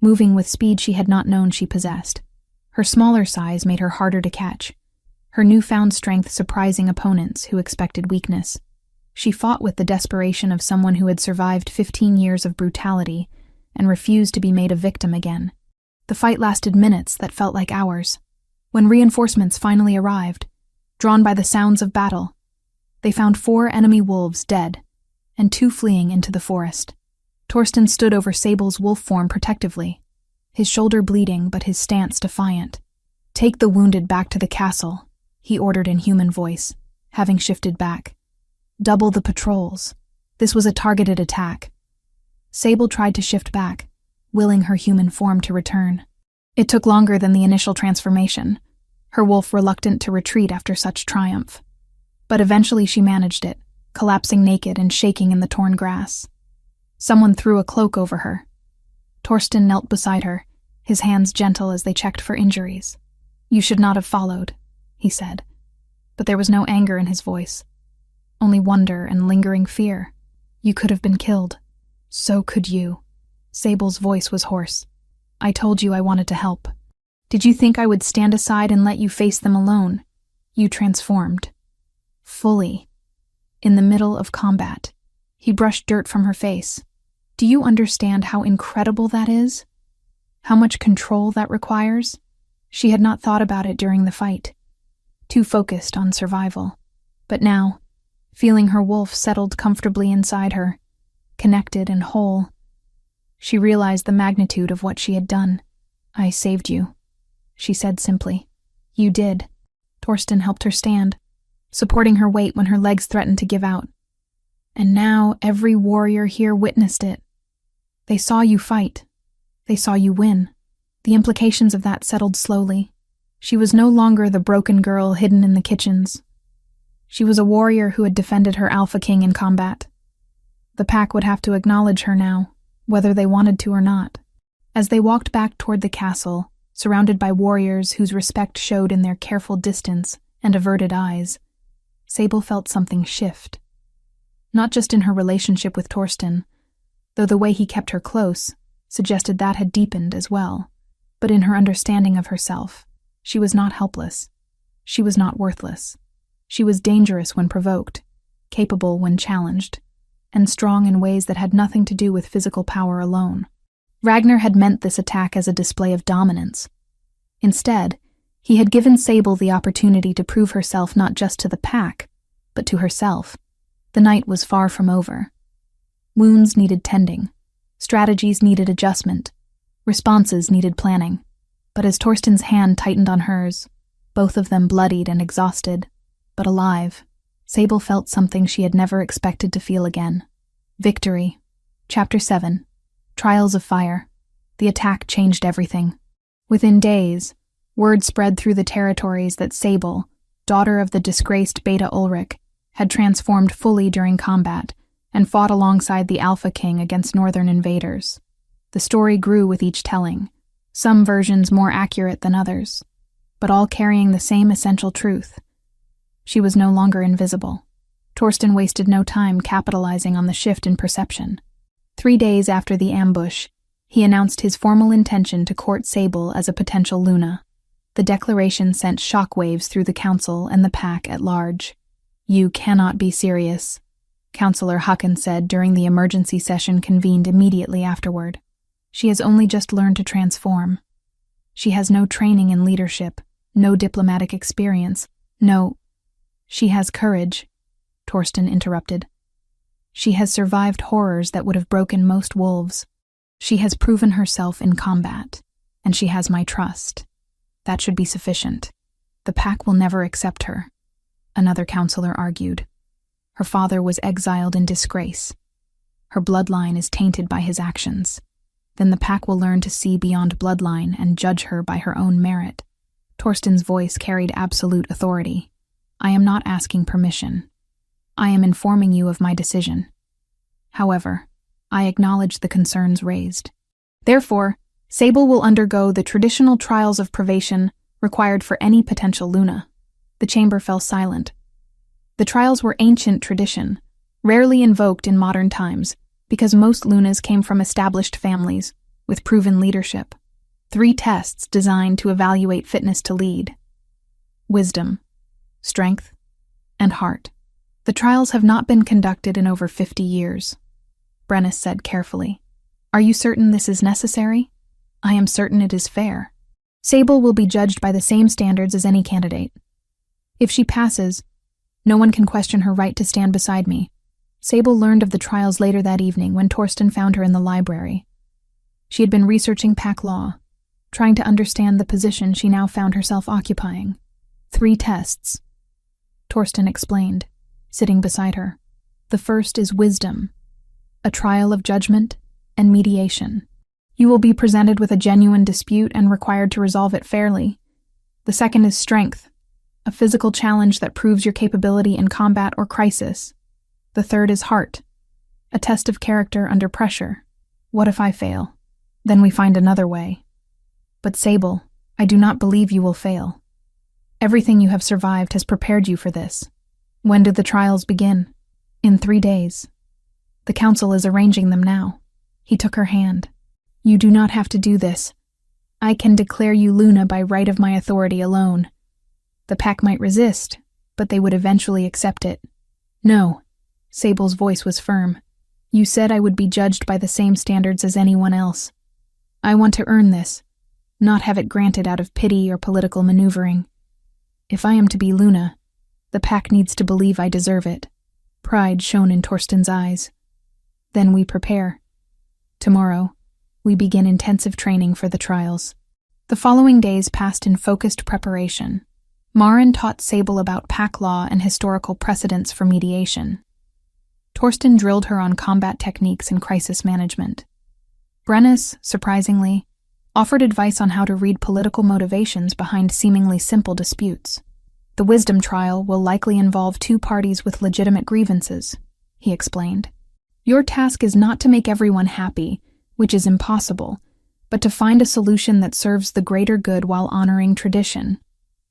moving with speed she had not known she possessed. Her smaller size made her harder to catch, her newfound strength surprising opponents who expected weakness. She fought with the desperation of someone who had survived 15 years of brutality and refused to be made a victim again. The fight lasted minutes that felt like hours. When reinforcements finally arrived, drawn by the sounds of battle. They found 4 enemy wolves dead, and 2 fleeing into the forest. Torsten stood over Sable's wolf form protectively, his shoulder bleeding but his stance defiant. "Take the wounded back to the castle," he ordered in human voice, having shifted back. "Double the patrols." This was a targeted attack. Sable tried to shift back, willing her human form to return. It took longer than the initial transformation, her wolf reluctant to retreat after such triumph. But eventually she managed it, collapsing naked and shaking in the torn grass. Someone threw a cloak over her. Torsten knelt beside her, his hands gentle as they checked for injuries. "You should not have followed," he said. But there was no anger in his voice, only wonder and lingering fear. "You could have been killed. So could you." Sable's voice was hoarse. "I told you I wanted to help. Did you think I would stand aside and let you face them alone? You transformed. Fully. In the middle of combat." He brushed dirt from her face. "Do you understand how incredible that is? How much control that requires?" She had not thought about it during the fight, too focused on survival. But now, feeling her wolf settled comfortably inside her, connected and whole, she realized the magnitude of what she had done. "I saved you," she said simply. "You did." Torsten helped her stand, supporting her weight when her legs threatened to give out. "And now every warrior here witnessed it. They saw you fight. They saw you win." The implications of that settled slowly. She was no longer the broken girl hidden in the kitchens. She was a warrior who had defended her Alpha King in combat. The pack would have to acknowledge her now, whether they wanted to or not. As they walked back toward the castle, surrounded by warriors whose respect showed in their careful distance and averted eyes, Sable felt something shift. Not just in her relationship with Torsten, though the way he kept her close suggested that had deepened as well, but in her understanding of herself. She was not helpless. She was not worthless. She was dangerous when provoked, capable when challenged, and strong in ways that had nothing to do with physical power alone. Ragnar had meant this attack as a display of dominance. Instead, he had given Sable the opportunity to prove herself not just to the pack, but to herself. The night was far from over. Wounds needed tending. Strategies needed adjustment. Responses needed planning. But as Torsten's hand tightened on hers, both of them bloodied and exhausted, but alive, Sable felt something she had never expected to feel again. Victory. Chapter 7. Trials of Fire. The attack changed everything. Within days, word spread through the territories that Sable, daughter of the disgraced Beta Ulrich, had transformed fully during combat and fought alongside the Alpha King against northern invaders. The story grew with each telling, some versions more accurate than others, but all carrying the same essential truth. She was no longer invisible. Torsten wasted no time capitalizing on the shift in perception. 3 days after the ambush, he announced his formal intention to court Sable as a potential Luna. The declaration sent shockwaves through the council and the pack at large. "You cannot be serious," Councillor Hucken said during the emergency session convened immediately afterward. "She has only just learned to transform. She has no training in leadership, no diplomatic experience, no—" "She has courage," Torsten interrupted. "She has survived horrors that would have broken most wolves. She has proven herself in combat, and she has my trust. That should be sufficient. The pack will never accept her," another counselor argued. "Her father was exiled in disgrace. Her bloodline is tainted by his actions. Then the pack will learn to see beyond bloodline and judge her by her own merit." Torsten's voice carried absolute authority. "I am not asking permission. I am informing you of my decision. However, I acknowledge the concerns raised. Therefore, Sable will undergo the traditional trials of privation required for any potential Luna." The chamber fell silent. The trials were ancient tradition, rarely invoked in modern times, because most Lunas came from established families with proven leadership. 3 tests designed to evaluate fitness to lead: wisdom, strength, and heart. The trials have not been conducted in over 50 years. Brennus said carefully. "Are you certain this is necessary?" "I am certain it is fair. Sable will be judged by the same standards as any candidate. If she passes, no one can question her right to stand beside me. Sable learned of the trials later that evening when Torsten found her in the library. She had been researching pack law, trying to understand the position she now found herself occupying. 3 tests, Torsten explained, sitting beside her. The first is wisdom, a trial of judgment and mediation. You will be presented with a genuine dispute and required to resolve it fairly. The second is strength, a physical challenge that proves your capability in combat or crisis. The third is heart, a test of character under pressure. What if I fail? Then we find another way. But Sable, I do not believe you will fail. Everything you have survived has prepared you for this. When do the trials begin? In 3 days. The council is arranging them now. He took her hand. You do not have to do this. I can declare you Luna by right of my authority alone. The pack might resist, but they would eventually accept it. No. Sable's voice was firm. You said I would be judged by the same standards as anyone else. I want to earn this, not have it granted out of pity or political maneuvering. If I am to be Luna, the pack needs to believe I deserve it. Pride shone in Torsten's eyes. Then we prepare. Tomorrow, we begin intensive training for the trials. The following days passed in focused preparation. Maren taught Sable about pack law and historical precedents for mediation. Torsten drilled her on combat techniques and crisis management. Brennus, surprisingly, offered advice on how to read political motivations behind seemingly simple disputes. The wisdom trial will likely involve 2 parties with legitimate grievances, he explained. Your task is not to make everyone happy, which is impossible, but to find a solution that serves the greater good while honoring tradition.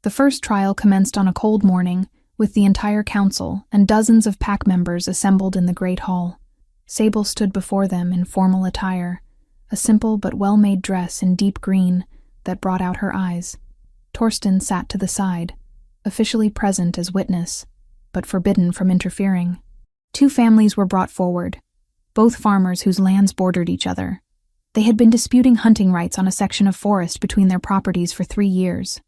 The first trial commenced on a cold morning, with the entire council and dozens of pack members assembled in the great hall. Sable stood before them in formal attire, a simple but well-made dress in deep green that brought out her eyes. Torsten sat to the side, officially present as witness, but forbidden from interfering. 2 families were brought forward, both farmers whose lands bordered each other. They had been disputing hunting rights on a section of forest between their properties for 3 years.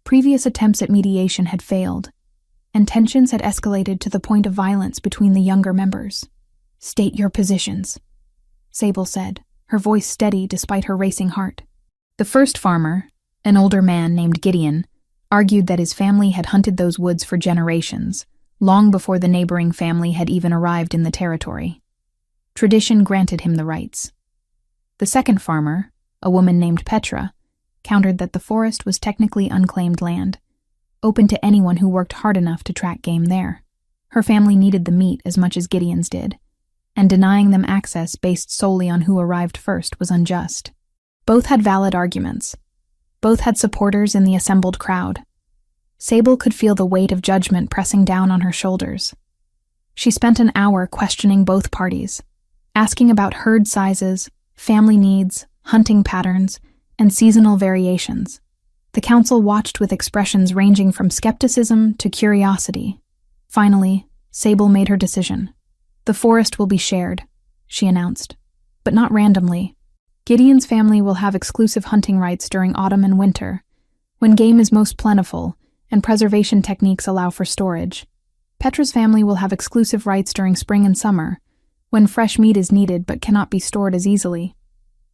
Previous attempts at mediation had failed, and tensions had escalated to the point of violence between the younger members. State your positions, Sable said, her voice steady despite her racing heart. The first farmer, an older man named Gideon, argued that his family had hunted those woods for generations, long before the neighboring family had even arrived in the territory. Tradition granted him the rights. The second farmer, a woman named Petra, countered that the forest was technically unclaimed land, open to anyone who worked hard enough to track game there. Her family needed the meat as much as Gideon's did, and denying them access based solely on who arrived first was unjust. Both had valid arguments. Both had supporters in the assembled crowd. Sable could feel the weight of judgment pressing down on her shoulders. She spent an hour questioning both parties, asking about herd sizes, family needs, hunting patterns, and seasonal variations. The council watched with expressions ranging from skepticism to curiosity. Finally, Sable made her decision. The forest will be shared, she announced, but not randomly. Gideon's family will have exclusive hunting rights during autumn and winter, when game is most plentiful and preservation techniques allow for storage. Petra's family will have exclusive rights during spring and summer, when fresh meat is needed but cannot be stored as easily.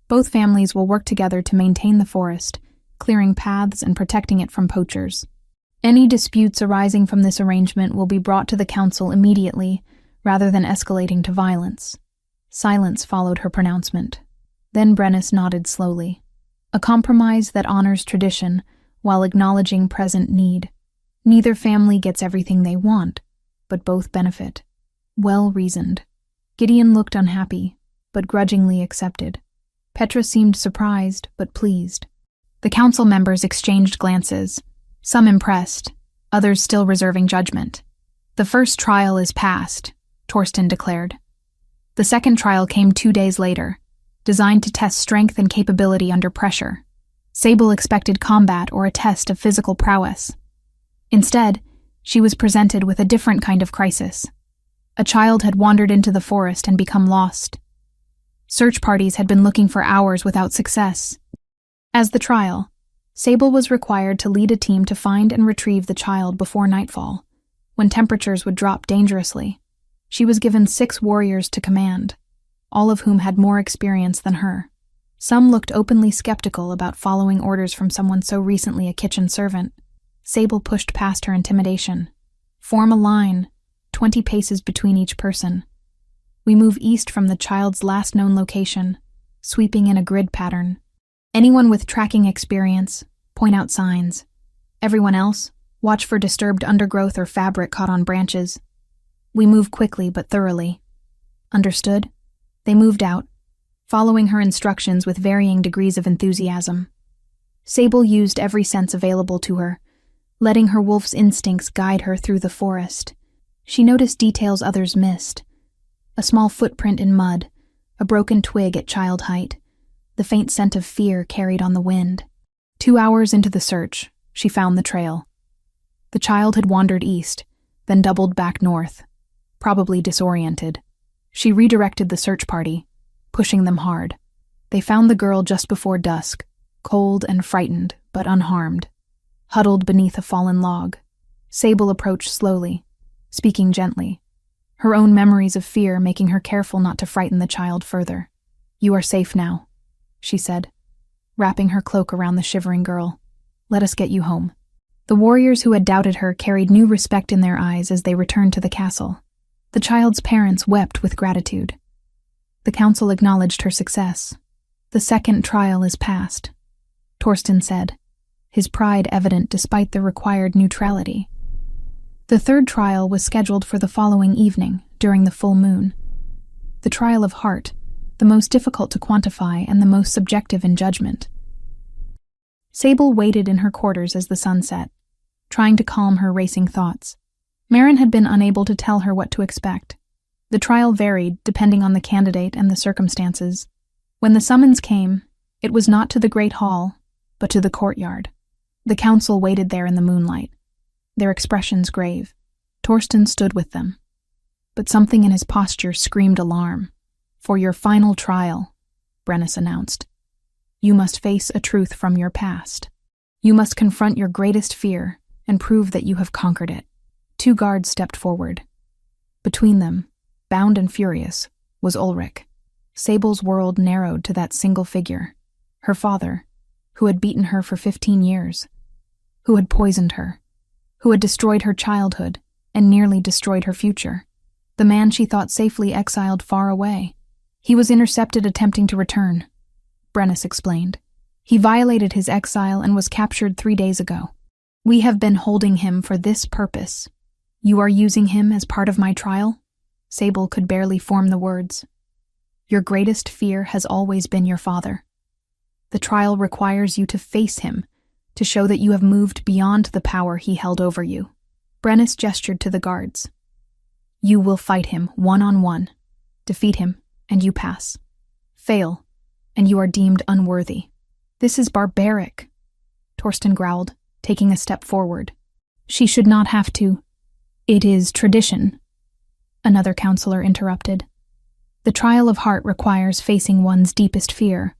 Both families will work together to maintain the forest, clearing paths and protecting it from poachers. Any disputes arising from this arrangement will be brought to the council immediately, rather than escalating to violence. Silence followed her pronouncement. Then Brennus nodded slowly. A compromise that honors tradition while acknowledging present need. Neither family gets everything they want, but both benefit. Well reasoned. Gideon looked unhappy, but grudgingly accepted. Petra seemed surprised, but pleased. The council members exchanged glances, some impressed, others still reserving judgment. The first trial is past, Torsten declared. The second trial came 2 days later, designed to test strength and capability under pressure. Sable expected combat or a test of physical prowess. Instead, she was presented with a different kind of crisis. A child had wandered into the forest and become lost. Search parties had been looking for hours without success. As the trial, Sable was required to lead a team to find and retrieve the child before nightfall, when temperatures would drop dangerously. She was given 6 warriors to command, all of whom had more experience than her. Some looked openly skeptical about following orders from someone so recently a kitchen servant. Sable pushed past her intimidation. Form a line, 20 paces between each person. We move east from the child's last known location, sweeping in a grid pattern. Anyone with tracking experience, point out signs. Everyone else, watch for disturbed undergrowth or fabric caught on branches. We move quickly but thoroughly. Understood? They moved out, following her instructions with varying degrees of enthusiasm. Sable used every sense available to her, letting her wolf's instincts guide her through the forest. She noticed details others missed. A small footprint in mud, a broken twig at child height, the faint scent of fear carried on the wind. 2 hours into the search, she found the trail. The child had wandered east, then doubled back north, probably disoriented. She redirected the search party, pushing them hard. They found the girl just before dusk, cold and frightened, but unharmed, huddled beneath a fallen log. Sable approached slowly, speaking gently, her own memories of fear making her careful not to frighten the child further. "You are safe now," she said, wrapping her cloak around the shivering girl. "Let us get you home." The warriors who had doubted her carried new respect in their eyes as they returned to the castle. The child's parents wept with gratitude. The council acknowledged her success. "The second trial is past," Torsten said, his pride evident despite the required neutrality. The third trial was scheduled for the following evening, during the full moon. The trial of heart, the most difficult to quantify and the most subjective in judgment. Sable waited in her quarters as the sun set, trying to calm her racing thoughts. Marin had been unable to tell her what to expect. The trial varied depending on the candidate and the circumstances. When the summons came, it was not to the great hall, but to the courtyard. The council waited there in the moonlight, their expressions grave. Torsten stood with them, but something in his posture screamed alarm. "For your final trial," Brennus announced, "you must face a truth from your past. You must confront your greatest fear and prove that you have conquered it." 2 guards stepped forward. Between them, bound and furious, was Ulrich. Sable's world narrowed to that single figure, her father, who had beaten her for 15 years, who had poisoned her, who had destroyed her childhood and nearly destroyed her future. The man she thought safely exiled far away. He was intercepted attempting to return, Brennus explained. He violated his exile and was captured 3 days ago. "We have been holding him for this purpose. You are using him as part of my trial?" Sable could barely form the words. "Your greatest fear has always been your father. The trial requires you to face him, to show that you have moved beyond the power he held over you." Brennus gestured to the guards. "You will fight him one-on-one. Defeat him, and you pass. Fail, and you are deemed unworthy." "This is barbaric," Torsten growled, taking a step forward. "She should not have to." "It is tradition," another counselor interrupted. "The trial of heart requires facing one's deepest fear.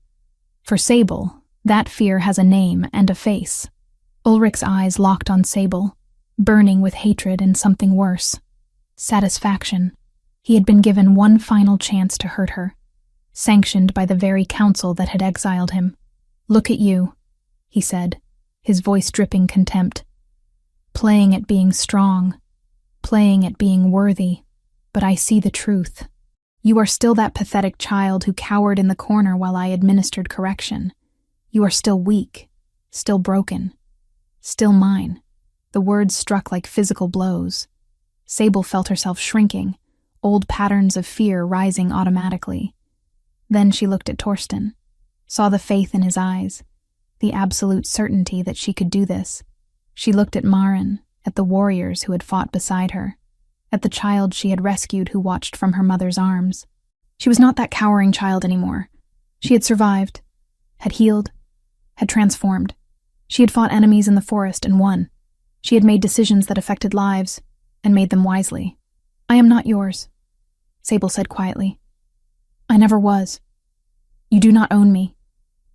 For Sable, that fear has a name and a face." Ulrich's eyes locked on Sable, burning with hatred and something worse. Satisfaction. He had been given one final chance to hurt her, sanctioned by the very council that had exiled him. "Look at you," he said, his voice dripping contempt. "Playing at being strong, playing at being worthy, but I see the truth. You are still that pathetic child who cowered in the corner while I administered correction. You are still weak, still broken, still mine." The words struck like physical blows. Sable felt herself shrinking, old patterns of fear rising automatically. Then she looked at Torsten, saw the faith in his eyes, the absolute certainty that she could do this. She looked at Marin, at the warriors who had fought beside her, at the child she had rescued who watched from her mother's arms. She was not that cowering child anymore. She had survived, had healed, had transformed. She had fought enemies in the forest and won. She had made decisions that affected lives, and made them wisely. "I am not yours," Sable said quietly. "I never was. You do not own me.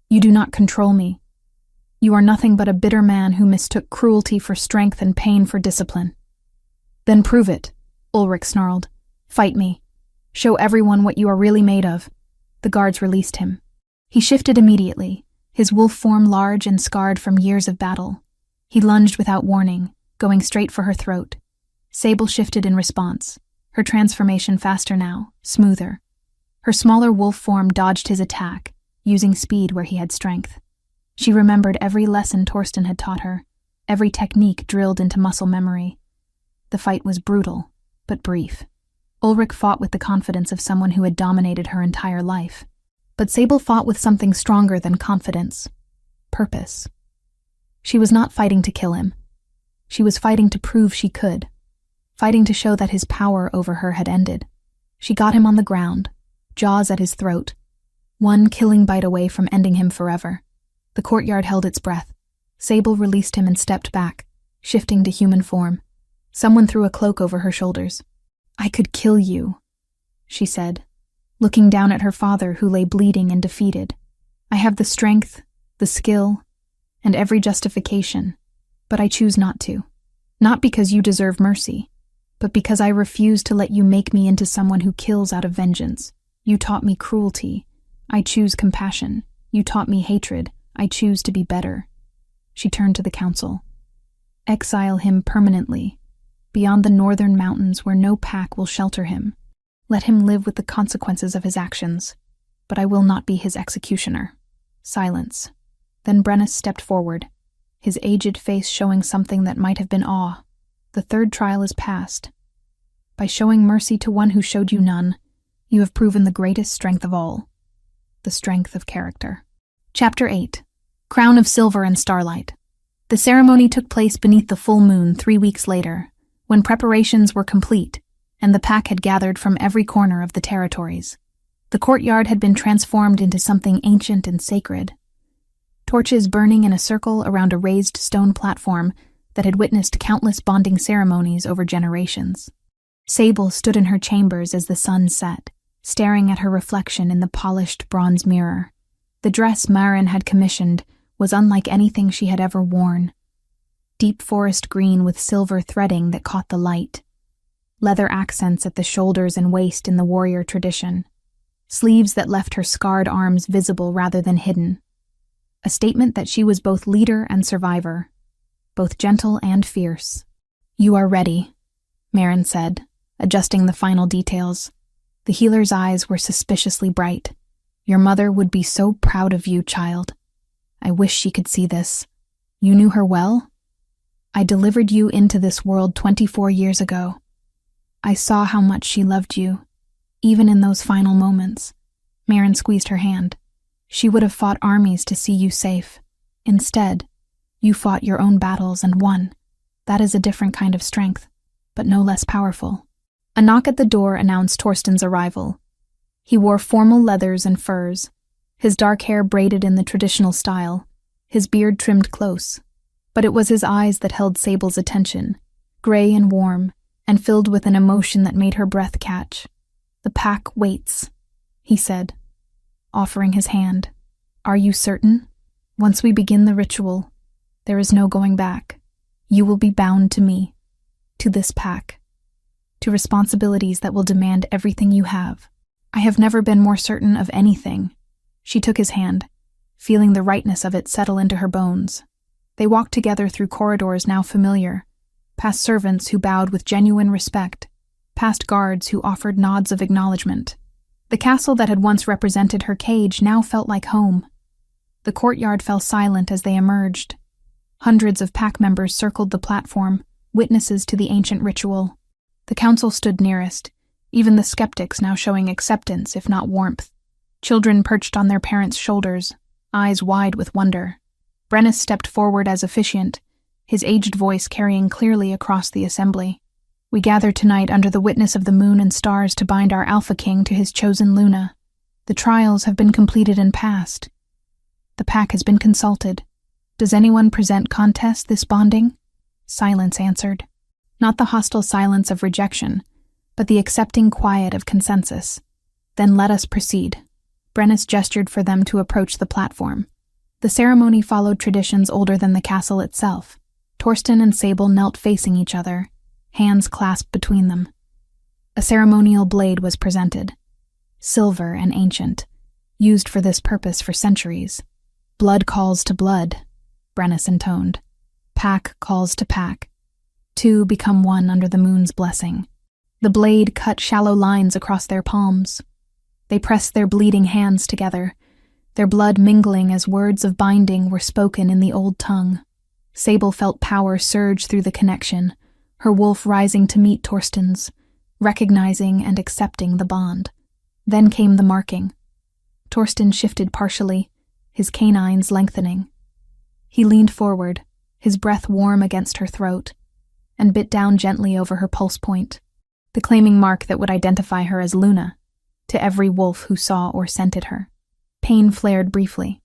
You do not control me. You are nothing but a bitter man who mistook cruelty for strength and pain for discipline." "Then prove it," Ulrich snarled. "Fight me. Show everyone what you are really made of." The guards released him. He shifted immediately, his wolf form large and scarred from years of battle. He lunged without warning, going straight for her throat. Sable shifted in response, her transformation faster now, smoother. Her smaller wolf form dodged his attack, using speed where he had strength. She remembered every lesson Torsten had taught her, every technique drilled into muscle memory. The fight was brutal, but brief. Ulrich fought with the confidence of someone who had dominated her entire life. But Sable fought with something stronger than confidence: purpose. She was not fighting to kill him. She was fighting to prove she could, fighting to show that his power over her had ended. She got him on the ground, jaws at his throat, one killing bite away from ending him forever. The courtyard held its breath. Sable released him and stepped back, shifting to human form. Someone threw a cloak over her shoulders. "I could kill you," she said, looking down at her father who lay bleeding and defeated. "I have the strength, the skill, and every justification, but I choose not to. Not because you deserve mercy, but because I refuse to let you make me into someone who kills out of vengeance. You taught me cruelty. I choose compassion. You taught me hatred. I choose to be better." She turned to the council. "Exile him permanently, beyond the northern mountains where no pack will shelter him. Let him live with the consequences of his actions, but I will not be his executioner." Silence. Then Brennus stepped forward, his aged face showing something that might have been awe. "The third trial is past. By showing mercy to one who showed you none, you have proven the greatest strength of all, the strength of character." Chapter 8. Crown of Silver and Starlight. The ceremony took place beneath the full moon 3 weeks later, when preparations were complete and the pack had gathered from every corner of the territories. The courtyard had been transformed into something ancient and sacred. Torches burning in a circle around a raised stone platform that had witnessed countless bonding ceremonies over generations. Sable stood in her chambers as the sun set, staring at her reflection in the polished bronze mirror. The dress Maren had commissioned was unlike anything she had ever worn. Deep forest green with silver threading that caught the light. Leather accents at the shoulders and waist in the warrior tradition. Sleeves that left her scarred arms visible rather than hidden. A statement that she was both leader and survivor, both gentle and fierce. "You are ready," Maren said, adjusting the final details. The healer's eyes were suspiciously bright. "Your mother would be so proud of you, child. I wish she could see this. You knew her well? I delivered you into this world 24 years ago. I saw how much she loved you, even in those final moments." Maren squeezed her hand. "She would have fought armies to see you safe. Instead, you fought your own battles and won. That is a different kind of strength, but no less powerful." A knock at the door announced Torsten's arrival. He wore formal leathers and furs, his dark hair braided in the traditional style, his beard trimmed close. But it was his eyes that held Sable's attention, gray and warm, and filled with an emotion that made her breath catch. "The pack waits," he said, offering his hand. "Are you certain? Once we begin the ritual, there is no going back. You will be bound to me, to this pack, to responsibilities that will demand everything you have." "I have never been more certain of anything." She took his hand, feeling the rightness of it settle into her bones. They walked together through corridors now familiar, past servants who bowed with genuine respect, past guards who offered nods of acknowledgement. The castle that had once represented her cage now felt like home. The courtyard fell silent as they emerged. Hundreds of pack members circled the platform, witnesses to the ancient ritual. The council stood nearest, even the skeptics now showing acceptance if not warmth. Children perched on their parents' shoulders, eyes wide with wonder. Brennus stepped forward as officiant, his aged voice carrying clearly across the assembly. "We gather tonight under the witness of the moon and stars to bind our Alpha King to his chosen Luna. The trials have been completed and passed. The pack has been consulted. Does anyone present contest this bonding?" Silence answered. Not the hostile silence of rejection, but the accepting quiet of consensus. "Then let us proceed." Brennus gestured for them to approach the platform. The ceremony followed traditions older than the castle itself. Torsten and Sable knelt facing each other, hands clasped between them. A ceremonial blade was presented, silver and ancient, used for this purpose for centuries. Blood calls to blood, Brennus intoned. Pack calls to pack. Two become one under the moon's blessing. The blade cut shallow lines across their palms. They pressed their bleeding hands together, their blood mingling as words of binding were spoken in the old tongue. Sable felt power surge through the connection, her wolf rising to meet Torsten's, recognizing and accepting the bond. Then came the marking. Torsten shifted partially, his canines lengthening. He leaned forward, his breath warm against her throat, and bit down gently over her pulse point, the claiming mark that would identify her as Luna, to every wolf who saw or scented her. Pain flared briefly,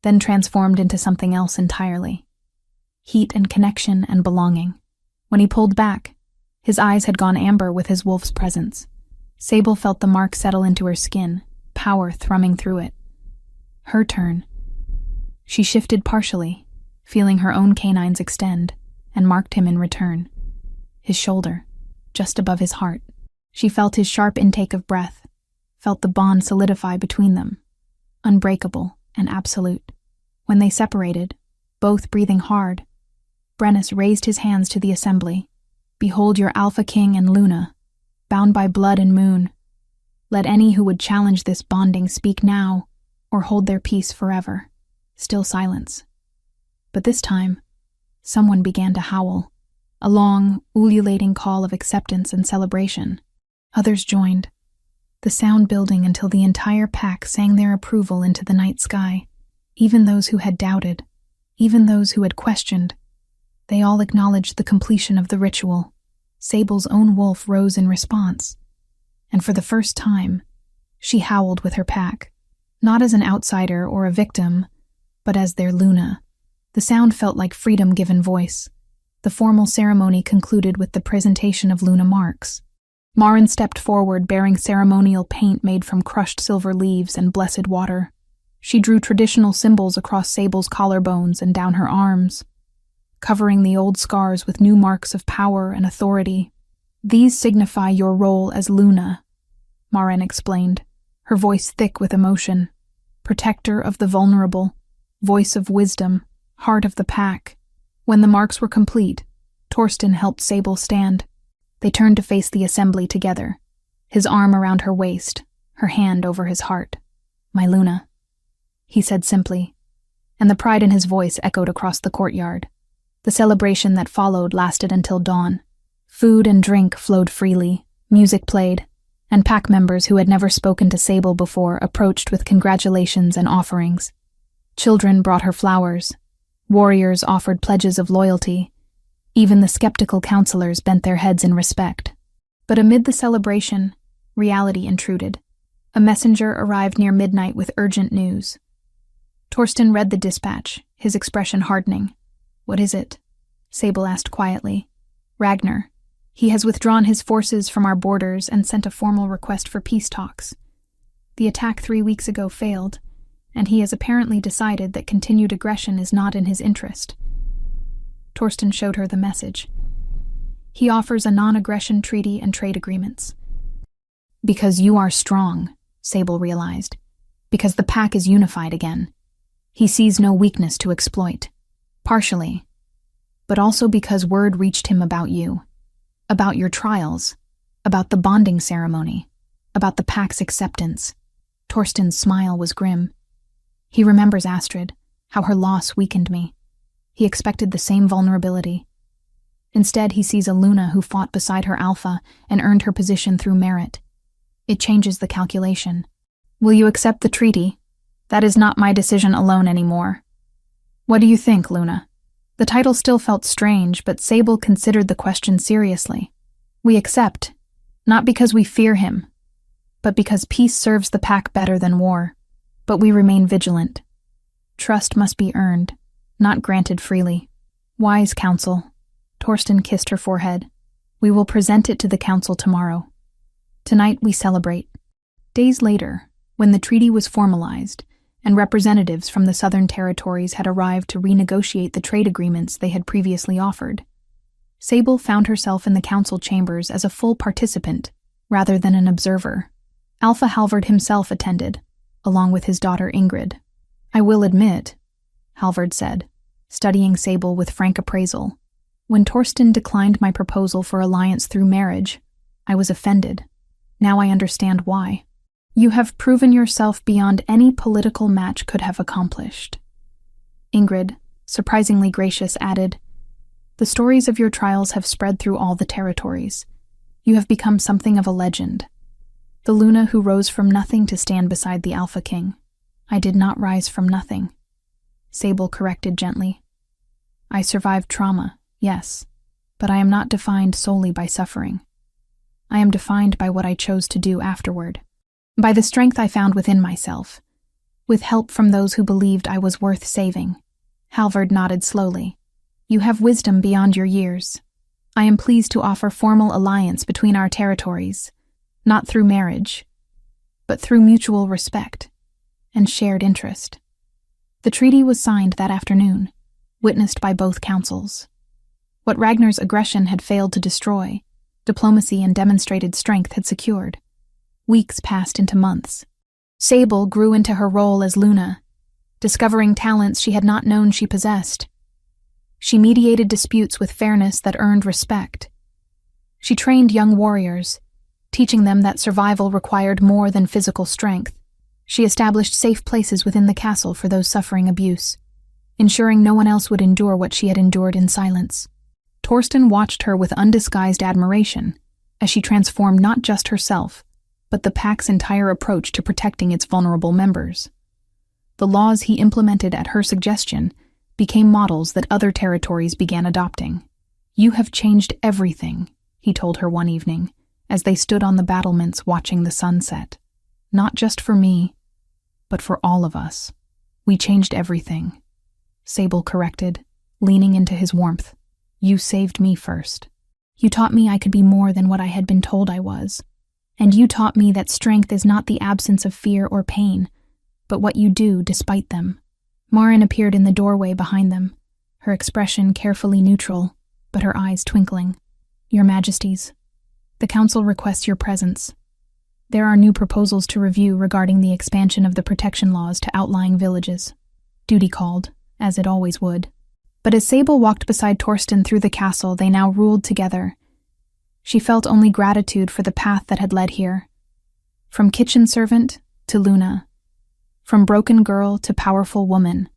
then transformed into something else entirely. Heat and connection and belonging. When he pulled back, his eyes had gone amber with his wolf's presence. Sable felt the mark settle into her skin, power thrumming through it. Her turn. She shifted partially, feeling her own canines extend, and marked him in return. His shoulder, just above his heart. She felt his sharp intake of breath, felt the bond solidify between them, unbreakable and absolute. When they separated, both breathing hard, Brennus raised his hands to the assembly. Behold your Alpha King and Luna, bound by blood and moon. Let any who would challenge this bonding speak now, or hold their peace forever. Still silence. But this time, someone began to howl, a long, ululating call of acceptance and celebration. Others joined, the sound building until the entire pack sang their approval into the night sky. Even those who had doubted, even those who had questioned, they all acknowledged the completion of the ritual. Sable's own wolf rose in response, and for the first time, she howled with her pack, not as an outsider or a victim, but as their Luna. The sound felt like freedom given voice. The formal ceremony concluded with the presentation of Luna marks. Marin stepped forward bearing ceremonial paint made from crushed silver leaves and blessed water. She drew traditional symbols across Sable's collarbones and down her arms, covering the old scars with new marks of power and authority. These signify your role as Luna, Marin explained, her voice thick with emotion. Protector of the vulnerable, voice of wisdom, heart of the pack. When the marks were complete, Torsten helped Sable stand. They turned to face the assembly together, his arm around her waist, her hand over his heart. My Luna, he said simply, and the pride in his voice echoed across the courtyard. The celebration that followed lasted until dawn. Food and drink flowed freely, music played, and pack members who had never spoken to Sable before approached with congratulations and offerings. Children brought her flowers. Warriors offered pledges of loyalty. Even the skeptical counselors bent their heads in respect. But amid the celebration, reality intruded. A messenger arrived near midnight with urgent news. Torsten read the dispatch, his expression hardening. What is it? Sable asked quietly. Ragnar. He has withdrawn his forces from our borders and sent a formal request for peace talks. The attack 3 weeks ago failed, and he has apparently decided that continued aggression is not in his interest. Torsten showed her the message. He offers a non-aggression treaty and trade agreements. Because you are strong, Sable realized. Because the pack is unified again. He sees no weakness to exploit. Partially. But also because word reached him about you. About your trials. About the bonding ceremony. About the pack's acceptance. Torsten's smile was grim. He remembers Astrid, how her loss weakened me. He expected the same vulnerability. Instead, he sees a Luna who fought beside her Alpha and earned her position through merit. It changes the calculation. Will you accept the treaty? That is not my decision alone anymore. What do you think, Luna? The title still felt strange, but Sable considered the question seriously. We accept, not because we fear him, but because peace serves the pack better than war. But we remain vigilant. Trust must be earned, not granted freely. Wise counsel. Torsten kissed her forehead. We will present it to the council tomorrow. Tonight we celebrate. Days later, when the treaty was formalized, and representatives from the southern territories had arrived to renegotiate the trade agreements they had previously offered. Sable found herself in the council chambers as a full participant, rather than an observer. Alpha Halvard himself attended, along with his daughter Ingrid. "I will admit," Halvard said, studying Sable with frank appraisal, "when Torsten declined my proposal for alliance through marriage, I was offended. Now I understand why. You have proven yourself beyond any political match could have accomplished." Ingrid, surprisingly gracious, added, "The stories of your trials have spread through all the territories. You have become something of a legend. The Luna who rose from nothing to stand beside the Alpha King. I did not rise from nothing," Sable corrected gently. "I survived trauma, yes, but I am not defined solely by suffering. I am defined by what I chose to do afterward, by the strength I found within myself, with help from those who believed I was worth saving." Halvard nodded slowly. "You have wisdom beyond your years. I am pleased to offer formal alliance between our territories, not through marriage, but through mutual respect and shared interest." The treaty was signed that afternoon, witnessed by both councils. What Ragnar's aggression had failed to destroy, diplomacy and demonstrated strength had secured. Weeks passed into months. Sable grew into her role as Luna, discovering talents she had not known she possessed. She mediated disputes with fairness that earned respect. She trained young warriors, teaching them that survival required more than physical strength. She established safe places within the castle for those suffering abuse, ensuring no one else would endure what she had endured in silence. Torsten watched her with undisguised admiration as she transformed not just herself, but the pack's entire approach to protecting its vulnerable members. The laws he implemented at her suggestion became models that other territories began adopting. "You have changed everything," he told her one evening, as they stood on the battlements watching the sunset. "Not just for me, but for all of us. We changed everything," Sable corrected, leaning into his warmth. "You saved me first. You taught me I could be more than what I had been told I was. And you taught me that strength is not the absence of fear or pain, but what you do despite them." Marin appeared in the doorway behind them, her expression carefully neutral, but her eyes twinkling. "Your Majesties, the Council requests your presence. There are new proposals to review regarding the expansion of the protection laws to outlying villages." Duty called, as it always would. But as Sable walked beside Torsten through the castle they now ruled together, she felt only gratitude for the path that had led here. From kitchen servant to Luna, from broken girl to powerful woman,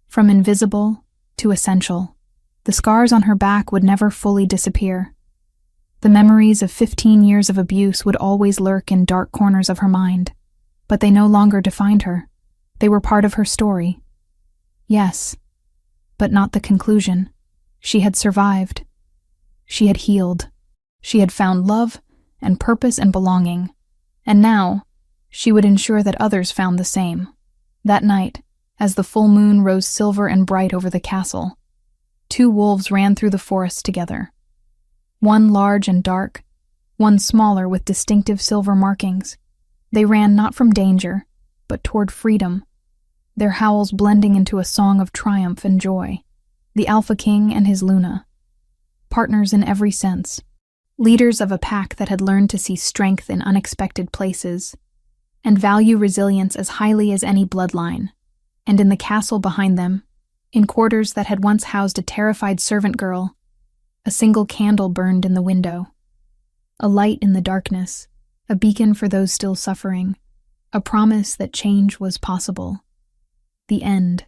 from invisible to essential. The scars on her back would never fully disappear. The memories of 15 years of abuse would always lurk in dark corners of her mind, but they no longer defined her. They were part of her story. Yes, but not the conclusion. She had survived. She had healed. She had found love and purpose and belonging. And now, she would ensure that others found the same. That night, as the full moon rose silver and bright over the castle, 2 wolves ran through the forest together. One large and dark, one smaller with distinctive silver markings. They ran not from danger, but toward freedom, their howls blending into a song of triumph and joy. The Alpha King and his Luna, partners in every sense, leaders of a pack that had learned to see strength in unexpected places and value resilience as highly as any bloodline. And in the castle behind them, in quarters that had once housed a terrified servant girl, a single candle burned in the window. A light in the darkness, a beacon for those still suffering, a promise that change was possible. The end.